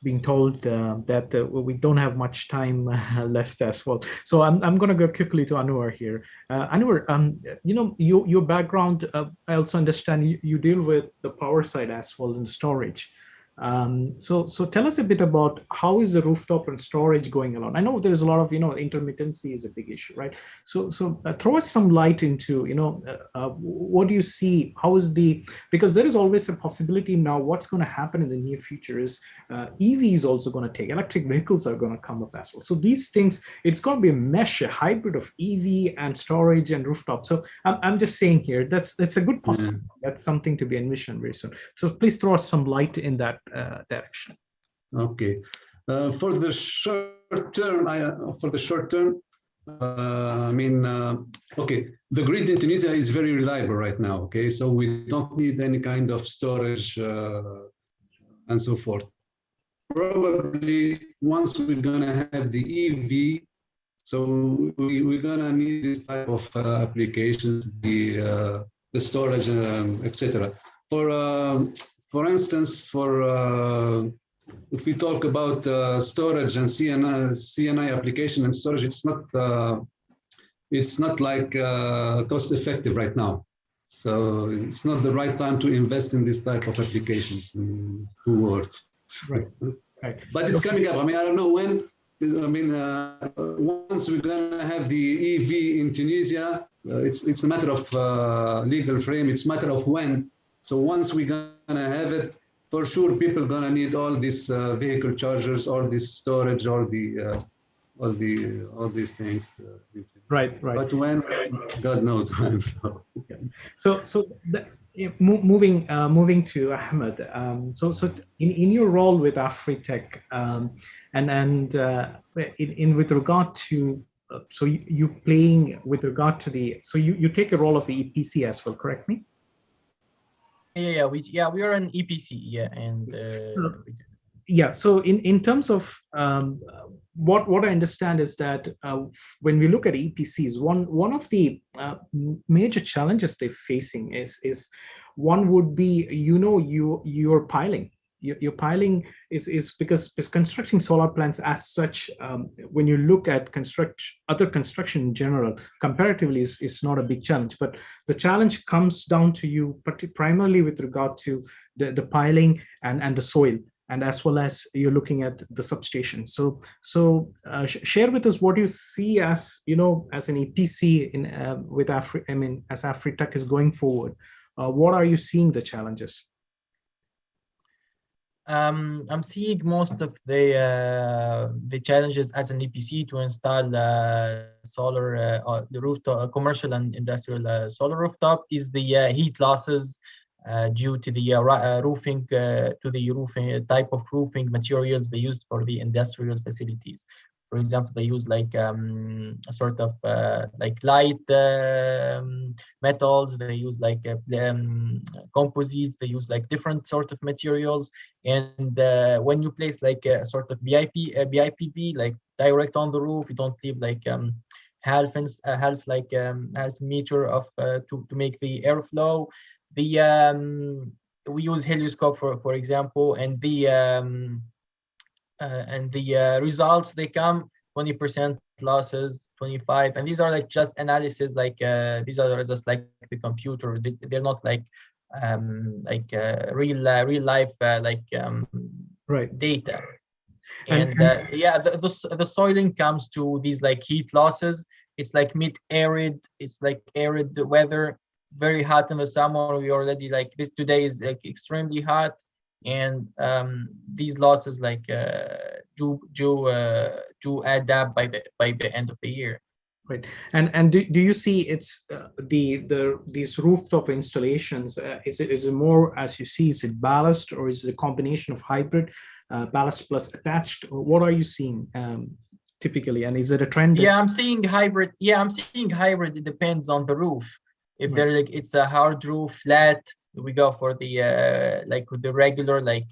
being told that we don't have much time left as well. So I'm going to go quickly to Anwar here. Anwar, your background, I also understand you deal with the power side as well and storage. So tell us a bit about how is the rooftop and storage going along. I know there's a lot of intermittency is a big issue, right? So throw us some light into what do you see? How is because there is always a possibility now. What's going to happen in the near future is EV is also going to take, electric vehicles are going to come up as well. So these things, it's going to be a mesh, a hybrid of EV and storage and rooftop. So I'm just saying here that's a good possibility. That's something to be envisioned very soon. So please throw us some light in that direction. Okay. For the short term, okay, the grid in Tunisia is very reliable right now. Okay, so we don't need any kind of storage and so forth. Probably once we're gonna have the EV, so we're gonna need this type of applications, the storage, etc. For instance, if we talk about storage and CNI application and storage, it's not like cost effective right now. So it's not the right time to invest in this type of applications. In 2 words. Right. But it's coming up. I mean, I don't know when. I mean, once we're gonna have the EV in Tunisia, it's a matter of legal frame. It's a matter of when. So once we're gonna have it, for sure, people are gonna need all these vehicle chargers, all this storage, all these things. Right. But when, God knows when. So moving to Ahmed. So in your role with Afritech, and with regard to so you playing with regard to you take a role of the EPC as well. Correct me. We are an EPC, and so in terms of what I understand is that when we look at EPCs, one of the major challenges they're facing is one would be you're piling. your piling is because constructing solar plants as such, when you look at other construction in general, comparatively is not a big challenge. But the challenge comes down to you, primarily with regard to the piling and the soil, and as well as you're looking at the substation. So share with us what you see as, as an EPC with as Afritech is going forward. What are you seeing the challenges? I'm seeing most of the challenges as an EPC to install solar, the rooftop, commercial and industrial solar rooftop, is the heat losses due to the roofing, type of roofing materials they used for the industrial facilities. For example, they use like a sort of like light metals. They use like composites. They use like different sort of materials. And when you place like a sort of BIPV, like direct on the roof, you don't leave like half meter of to make the airflow. We use helioscope for example, and the results, they come 20% losses, 25, and these are like just analysis, like these are just like the computer. They're not like real life right. data. And yeah, the soiling comes to these like heat losses. It's like mid-arid, it's like arid weather, very hot in the summer. We already like this today is like extremely hot, and these losses like do add up by the end of the year. Right. And do you see it's these rooftop installations, is it more, as you see, is it ballast, or is it a combination of hybrid, ballast plus attached? Or what are you seeing typically, and is it a trend? Yeah, I'm seeing hybrid. Yeah, I'm seeing hybrid. It depends on the roof. If they're like, it's a hard roof, flat, we go for the like with the regular, like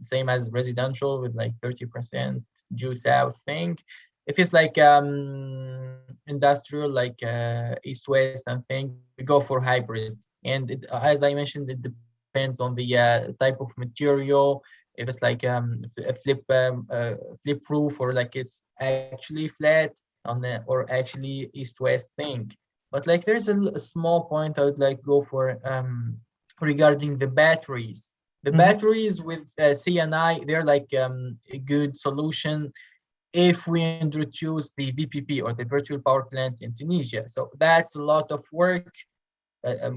same as residential with like 30% due south thing. If it's like industrial, like east-west and thing, we go for hybrid. And it, as I mentioned, it depends on the type of material. If it's like a flip roof, or like it's actually flat on the, or actually east-west thing. But like there's a small point I would like go for regarding the batteries. The batteries with CNI, they're like a good solution if we introduce the VPP, or the virtual power plant, in Tunisia. So that's a lot of work.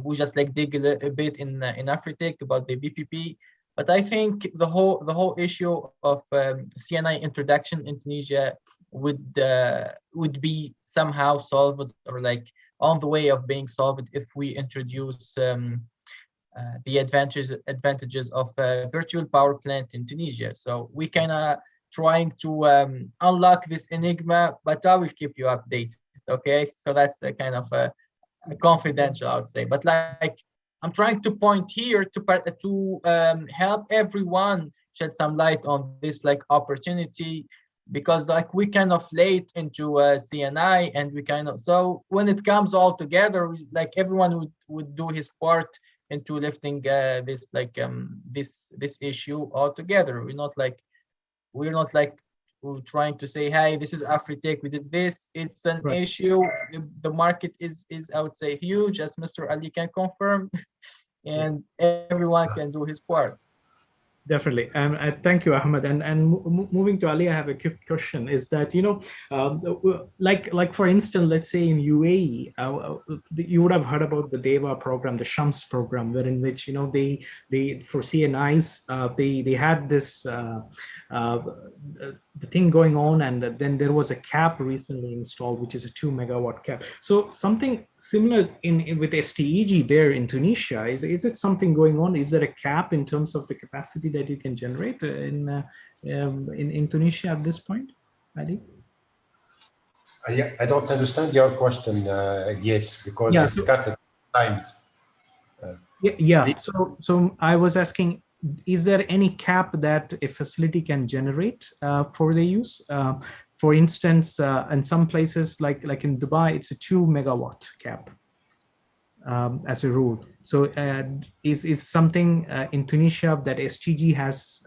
We just like dig a bit in Afritech about the VPP. But I think the whole issue of CNI introduction in Tunisia would be somehow solved, or like on the way of being solved, if we introduce the advantages of virtual power plant in Tunisia. So we kind of trying to unlock this enigma, but I will keep you updated. Okay, so that's a kind of a confidential, I would say. But like I'm trying to point here to help everyone shed some light on this like opportunity, because like we kind of late into CNI, and we kind of, so when it comes all together, like everyone would do his part into lifting this like this issue all together. We're not like we're trying to say, hey, this is Afritech, we did this. It's an issue. The market is I would say huge, as Mr. Ali can confirm, and everyone can do his part. Definitely, and thank you, Ahmed. And moving to Ali, I have a quick question. Is that like for instance, let's say in UAE, you would have heard about the DEWA program, the Shams program, wherein which they for CNIs they had this the thing going on, and then there was a cap recently installed, which is a 2 megawatt cap. So something similar with STEG there in Tunisia. Is it something going on? Is there a cap in terms of the capacity that you can generate in Tunisia at this point, Ali? I don't understand your question. Yes, because it's cut at times. So I was asking, is there any cap that a facility can generate for the use? For instance, in some places like in Dubai, it's a 2 megawatt cap. as a rule. So is something in Tunisia that STG has,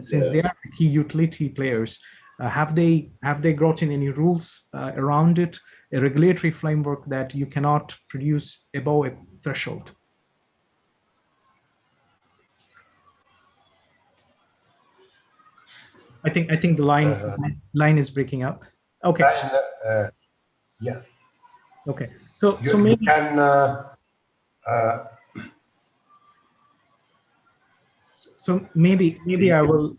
since they are the key utility players, have they gotten any rules around it, a regulatory framework that you cannot produce above a threshold? I think the line is breaking up. Okay. Yeah. Okay. So you maybe can. So maybe I will.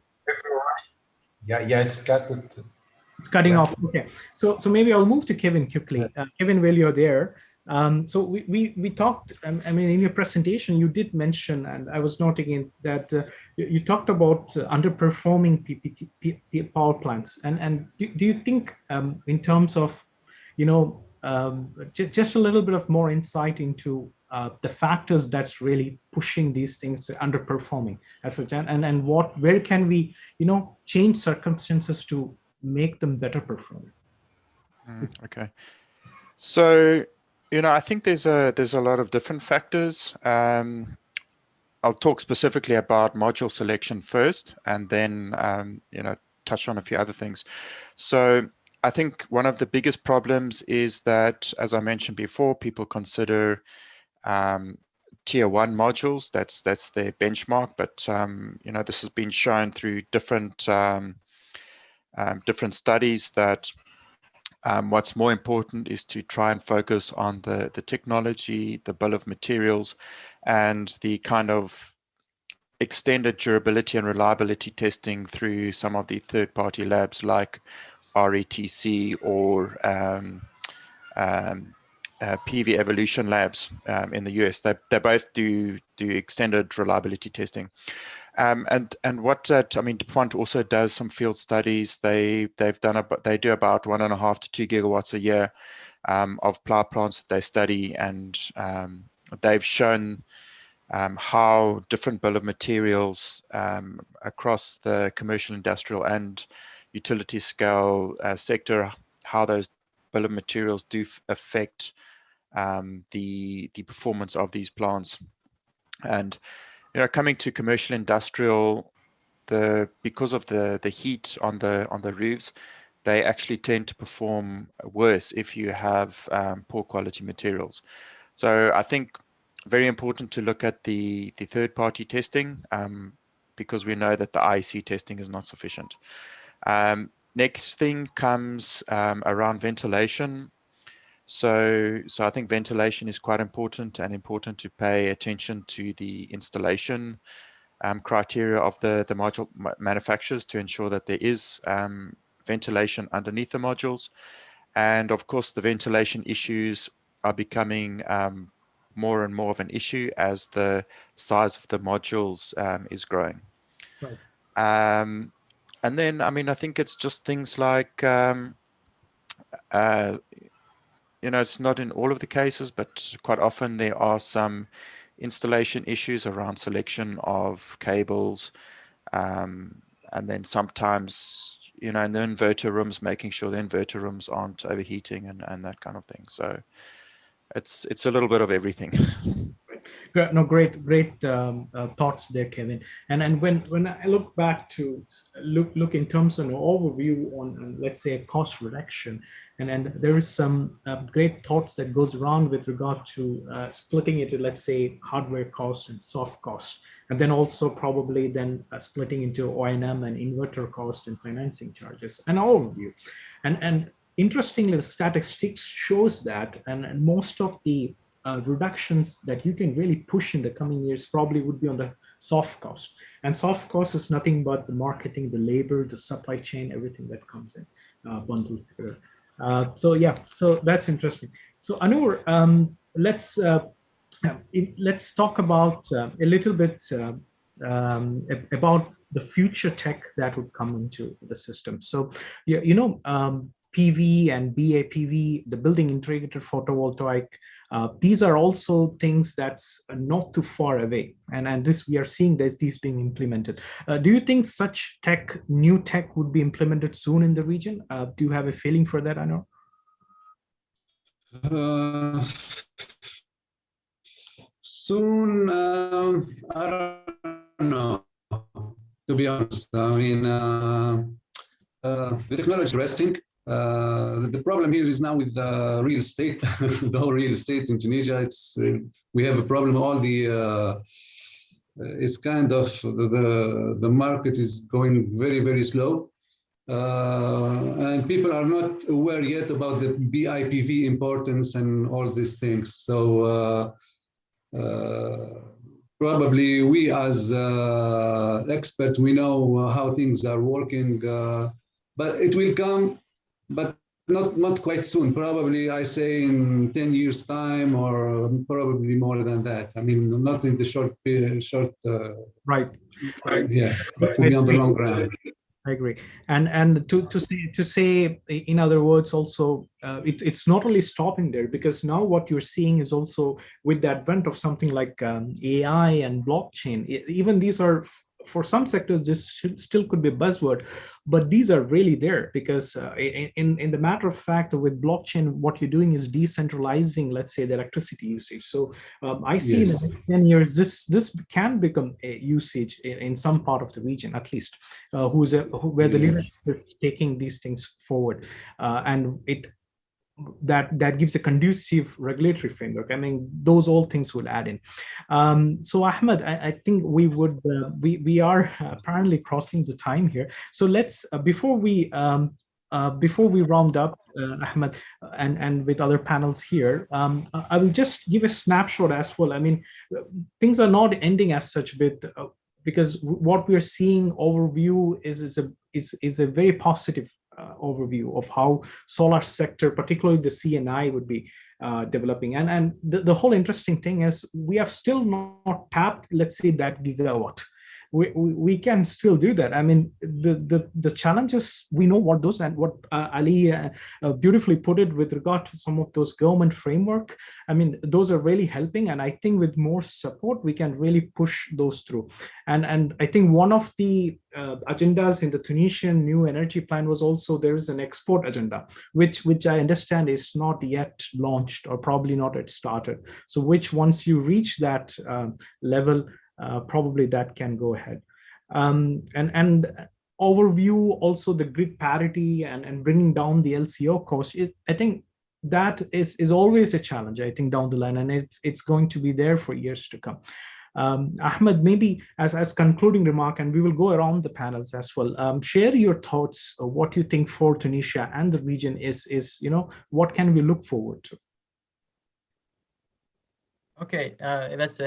Yeah, it's cut. It's cutting off. Okay. So maybe I'll move to Kevin quickly. Kevin, while you're there, so we talked. I mean, in your presentation, you did mention, and I was noting it, that you talked about underperforming power plants. And do you think, in terms of, just a little bit of more insight into the factors that's really pushing these things to underperforming as such, and where can we, change circumstances to make them better performing? Okay, so I think there's a lot of different factors. I'll talk specifically about module selection first, and then touch on a few other things. So I think one of the biggest problems is that, as I mentioned before, people consider tier 1 modules, that's their benchmark, but this has been shown through different studies that what's more important is to try and focus on the technology, the bill of materials, and the kind of extended durability and reliability testing through some of the third-party labs like RETC or PV Evolution Labs in the US. They both do extended reliability testing. And what DuPont also does some field studies. They do about 1.5 to 2 gigawatts a year of power plants that they study, and they've shown how different bill of materials across the commercial, industrial, and utility scale sector, how those bill of materials do affect the performance of these plants. And coming to commercial, industrial, because of the heat on the roofs, they actually tend to perform worse if you have poor quality materials. So I think very important to look at the third-party testing, because we know that the IEC testing is not sufficient. Next thing comes around ventilation. So I think ventilation is quite important, and important to pay attention to the installation criteria of the module manufacturers to ensure that there is ventilation underneath the modules. And of course, the ventilation issues are becoming more and more of an issue as the size of the modules is growing. Right. And then, I think it's just things like, it's not in all of the cases, but quite often there are some installation issues around selection of cables, and then sometimes, in the inverter rooms, making sure the inverter rooms aren't overheating and that kind of thing. So it's a little bit of everything. No, great thoughts there, Kevin. And when I look back to look in terms of an overview on, let's say, cost reduction, and there is some great thoughts that goes around with regard to splitting it into, let's say, hardware costs and soft costs, and then also probably then splitting into O&M and inverter cost and financing charges, and overview. And interestingly, the statistics shows that, and most of the reductions that you can really push in the coming years probably would be on the soft cost. And soft cost is nothing but the marketing, the labor, the supply chain, everything that comes in bundled together. So that's interesting. So Anur, let's talk about a little bit about the future tech that would come into the system. So PV and BAPV, the building integrated photovoltaic, these are also things that's not too far away. And this, we are seeing that these being implemented. Do you think such new tech would be implemented soon in the region? Do you have a feeling for that, Anur? Soon, I don't know, to be honest. I mean, the technology is resting. The problem here is now with real estate, the whole real estate in Tunisia. We have a problem. It's kind of the market is going very, very slow. And people are not aware yet about the BIPV importance and all these things. So probably we as experts, we know how things are working, but it will come, but not quite soon. Probably I say in 10 years time, or probably more than that. I mean, not in the short period, Right. Yeah, to be on the long run. I agree, and to say in other words, also it's not only stopping there, because now what you're seeing is also with the advent of something like AI and blockchain. Even these are, for some sectors, this still could be a buzzword, but these are really there, because in the matter of fact, with blockchain, what you're doing is decentralizing, let's say, the electricity usage. So I see in the next 10 years, this can become a usage in some part of the region, at least, where the leadership is taking these things forward, and that gives a conducive regulatory framework. I mean, those all things will add in. So Ahmed, I think we are apparently crossing the time here. So let's before we round up, Ahmed, and with other panels here, I will just give a snapshot as well. I mean, things are not ending as such, because what we are seeing overview is a very positive overview of how solar sector, particularly the CNI, would be developing. And the whole interesting thing is we have still not tapped, let's say, that gigawatt. We can still do that. I mean, the challenges, we know what those, and what Ali beautifully put it with regard to some of those government framework. I mean, those are really helping, and I think with more support, we can really push those through. And I think one of the agendas in the Tunisian new energy plan was also there is an export agenda, which I understand is not yet launched, or probably not yet started. So which once you reach that level, probably that can go ahead. And overview also the grid parity and bringing down the LCO cost. I think that is always a challenge, I think, down the line, and it's going to be there for years to come. Ahmed, maybe as concluding remark, and we will go around the panels as well, share your thoughts of what you think for Tunisia and the region is what can we look forward to? Okay, that's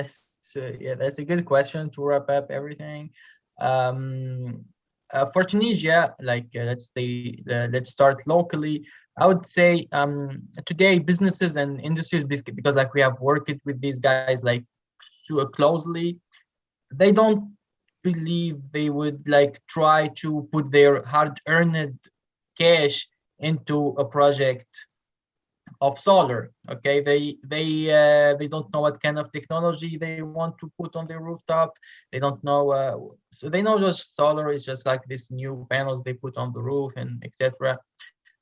a good question to wrap up everything. For Tunisia, let's start locally. I would say today businesses and industries, because like we have worked with these guys like so closely, they don't believe they would like try to put their hard-earned cash into a project of solar. Okay, they don't know what kind of technology they want to put on their rooftop. They don't know, so they know just solar is just like this new panels they put on the roof and etc.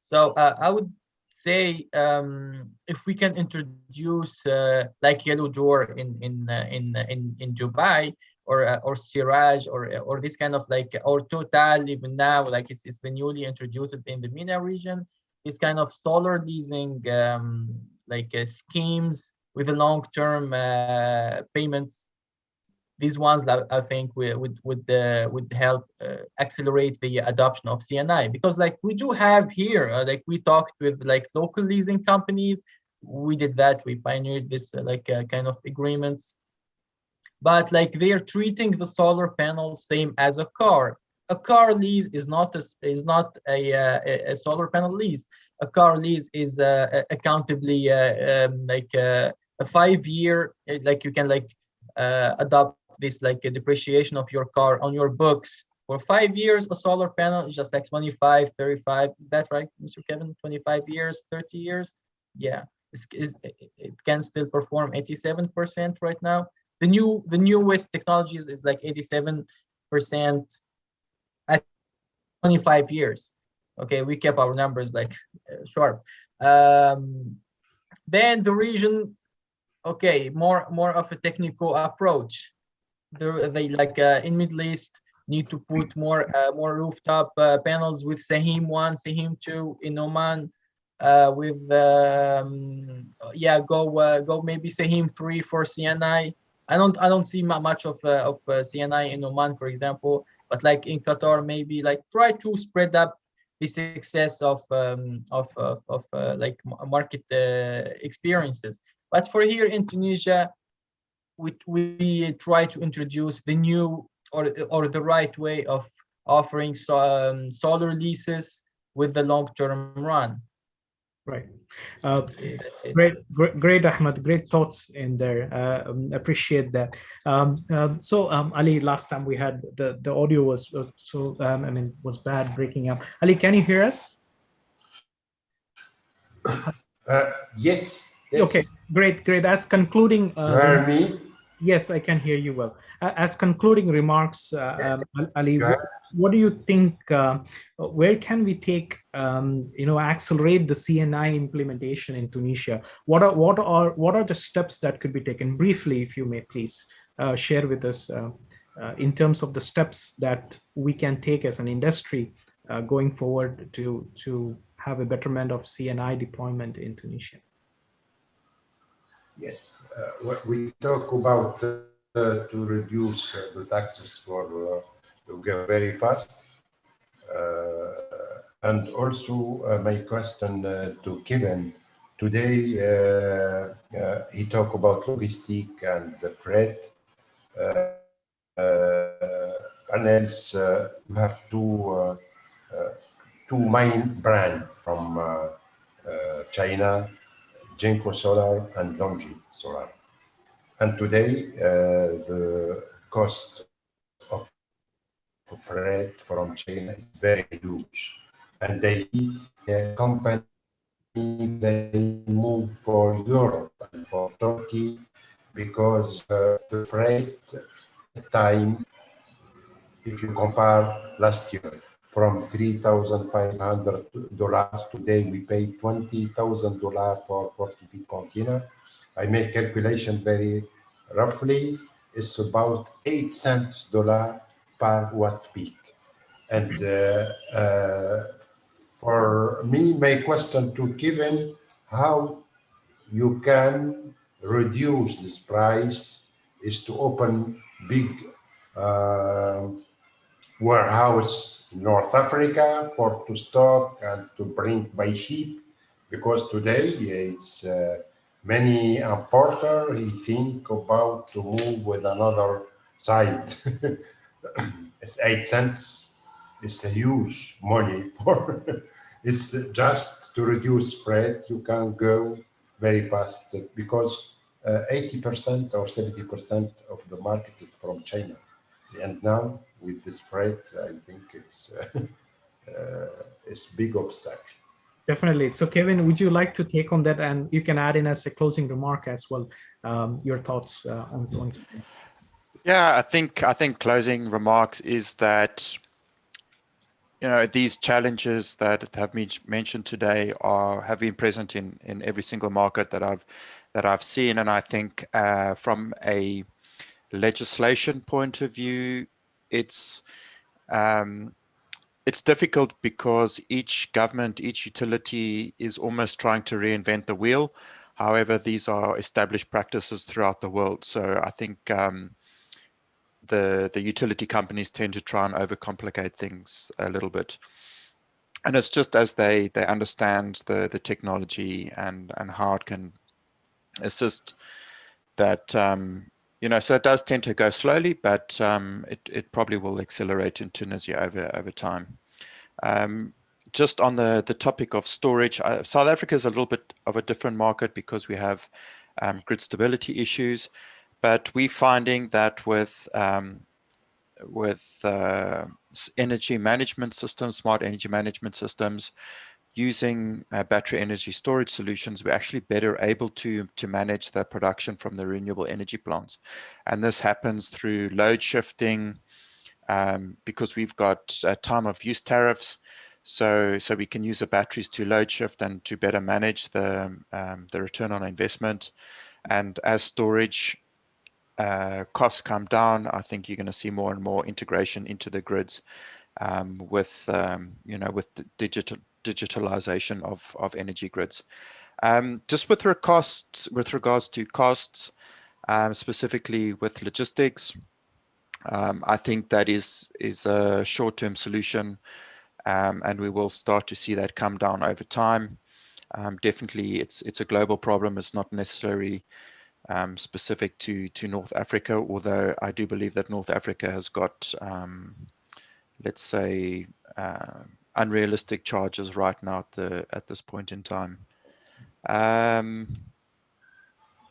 So I would say if we can introduce like Yellow Door in Dubai, or Siraj, or this kind of like, or Total even now, like it's the newly introduced in the MENA region, this kind of solar leasing schemes with a long-term payments. These ones that I think would help accelerate the adoption of CNI, because like we do have here, like we talked with like local leasing companies. We did that. We pioneered this kind of agreements, but like they are treating the solar panel same as a car. A car lease is not a solar panel lease. A car lease is accountably a 5-year, like you can adopt this like a depreciation of your car on your books for 5 years. A solar panel is just like 25, 35. Is that right, Mr. Kevin? 25 years, 30 years? Yeah, it can still perform 87% right now. The newest technologies is like 87% at 25 years. Okay, we kept our numbers like sharp. Then the region okay, more of a technical approach. They like in Middle East need to put more rooftop panels with Sahim 1, Sahim 2. In Oman, with yeah, go maybe Sahim 3 for CNI. I don't see much of CNI in Oman, for example, but like in Qatar, maybe like try to spread up the success of like market experiences. But for here in Tunisia, we try to introduce the new or the right way of offering solar leases with the long-term run. Right. That's it. Great, Ahmed. Great thoughts in there. Appreciate that. Ali, last time we had the audio was was bad, breaking up. Ali, can you hear us? Yes. Okay, great. As concluding, You hear me? yes, I can hear you well. As concluding remarks, Ali, what do you think? Where can we take, accelerate the CNI implementation in Tunisia? What are the steps that could be taken? Briefly, if you may, please share with us in terms of the steps that we can take as an industry going forward to have a betterment of CNI deployment in Tunisia. Yes, we talk about to reduce the taxes for to go very fast. And also my question to Kevin today, he talked about logistic and the freight. Panels, you have two main brand from China, Genco Solar and Longi Solar. And today, the cost of freight from China is very huge. And the company, they move for Europe and for Turkey because the freight time, if you compare last year, from $3,500, today we pay $20,000 for 40 feet container. I make calculation very roughly, it's about 8 cents per watt peak. And for me, my question to Kevin, how you can reduce this price is to open big warehouse in North Africa for to stock and to bring by ship, because today it's many importer he think about to move with another side. It's 8 cents. It's a huge money for. It's just to reduce freight. You can go very fast because 80% or 70% of the market is from China. And now with this freight, I think it's big obstacle. Definitely. So Kevin, would you like to take on that? And you can add in as a closing remark as well, your thoughts on. Yeah, I think closing remarks is that, these challenges that have been mentioned today have been present in every single market that I've seen. And I think from a legislation point of view, it's difficult because each government, each utility is almost trying to reinvent the wheel. However, these are established practices throughout the world. So I think the utility companies tend to try and overcomplicate things a little bit. And it's just as they understand the technology and how it can assist that, so it does tend to go slowly, but it probably will accelerate in Tunisia over time. Just on the topic of storage, South Africa is a little bit of a different market because we have grid stability issues, but we're finding that with energy management systems, smart energy management systems, using battery energy storage solutions, we're actually better able to manage the production from the renewable energy plants. And this happens through load shifting, because we've got time of use tariffs. So we can use the batteries to load shift and to better manage the return on investment. And as storage costs come down, I think you're going to see more and more integration into the grids with the digitalization of energy grids. Just with regards to costs, specifically with logistics, I think that is a short-term solution, and we will start to see that come down over time. Definitely, it's a global problem. It's not necessarily specific to North Africa, although I do believe that North Africa has got, let's say, unrealistic charges right now at this point in time.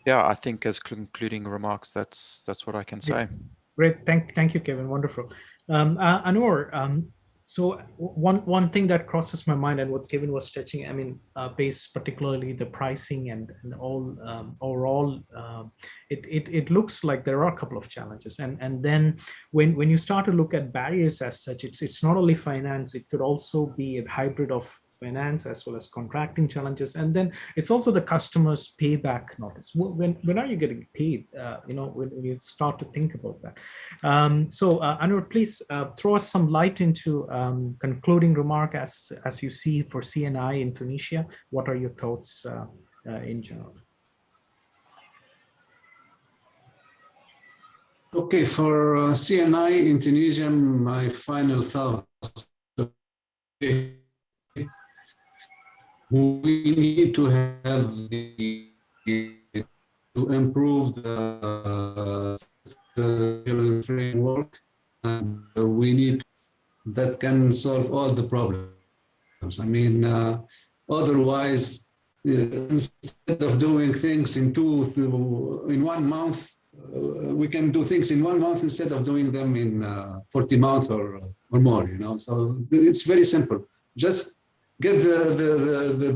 Yeah, I think as concluding remarks, that's what I can say. Great, thank you, Kevin. Wonderful. Anwar, so one thing that crosses my mind, and what Kevin was touching, I mean, based particularly the pricing and all overall, it looks like there are a couple of challenges. And then when you start to look at barriers as such, it's not only finance, it could also be a hybrid of finance as well as contracting challenges, and then it's also the customer's payback notice. When are you getting paid? When you start to think about that. So Anwar, please throw us some light into concluding remark as you see for CNI in Tunisia. What are your thoughts in general? Okay, for CNI in Tunisia, my final thoughts. We need to have to improve the framework, and we need that can solve all the problems. I mean, otherwise, instead of doing things in 1 month, we can do things in 1 month instead of doing them in 40 months or more. So it's very simple. Just get the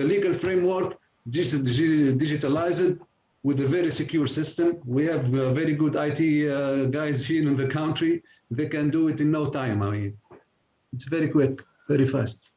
legal framework digitalized with a very secure system. We have very good IT guys here in the country. They can do it in no time. I mean, it's very quick, very fast.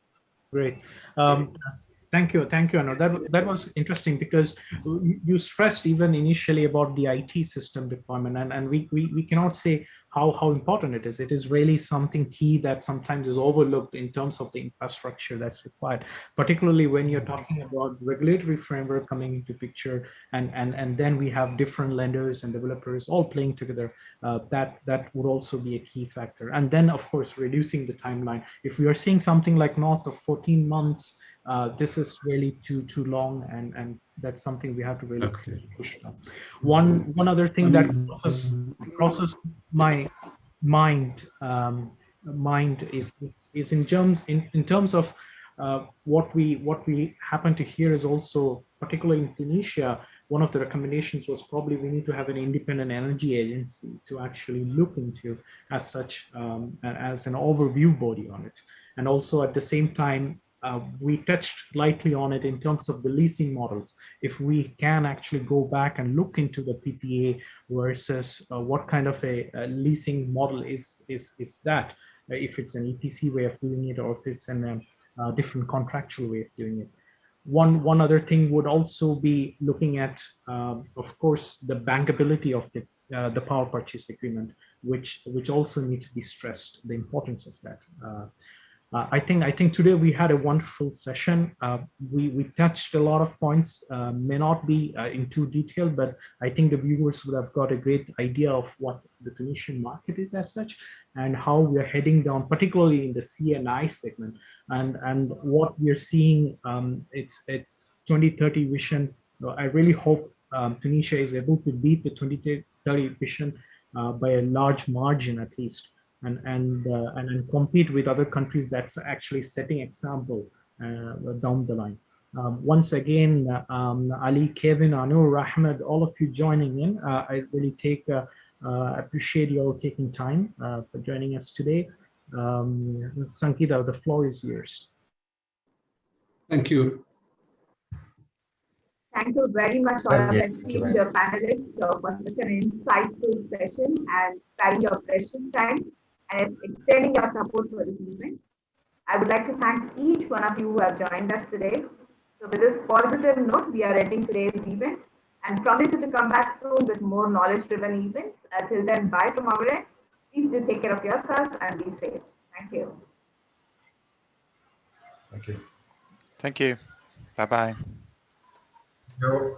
Great. Thank you, Anwar. That was interesting because you stressed even initially about the IT system deployment, and we cannot say how important it is. It is really something key that sometimes is overlooked in terms of the infrastructure that's required, particularly when you're talking about regulatory framework coming into picture, and then we have different lenders and developers all playing together. That would also be a key factor. And then, of course, reducing the timeline. If we are seeing something like north of 14 months, this is really too long, and that's something we have to really push down. One other thing that crosses my mind is in terms of what we happen to hear is also, particularly in Tunisia, one of the recommendations was probably we need to have an independent energy agency to actually look into as such, as an overview body on it. And also at the same time, we touched lightly on it in terms of the leasing models. If we can actually go back and look into the PPA versus what kind of a leasing model is that, if it's an EPC way of doing it or if it's a different contractual way of doing it. One other thing would also be looking at, of course, the bankability of the power purchase agreement, which also need to be stressed, the importance of that. I think today we had a wonderful session. We touched a lot of points, may not be in too detail, but I think the viewers would have got a great idea of what the Tunisian market is as such, and how we are heading down, particularly in the CNI segment, and what we are seeing. It's 2030 vision. I really hope Tunisia is able to beat the 2030 vision by a large margin at least. And compete with other countries that's actually setting example down the line. Once again, Ali, Kevin, Anur, Ahmed, all of you joining in. I really appreciate you all taking time for joining us today. Sankita, the floor is yours. Thank you. Thank you very much, all of your panelists, for such an insightful session and sparing your precious time and extending your support for this event. I would like to thank each one of you who have joined us today. So with this positive note, we are ending today's event. and promise you to come back soon with more knowledge-driven events. Till then, bye from our end. Please do take care of yourself and be safe. Thank you. Thank you. Thank you. Bye-bye.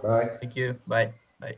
Bye. Thank you. Bye. Bye.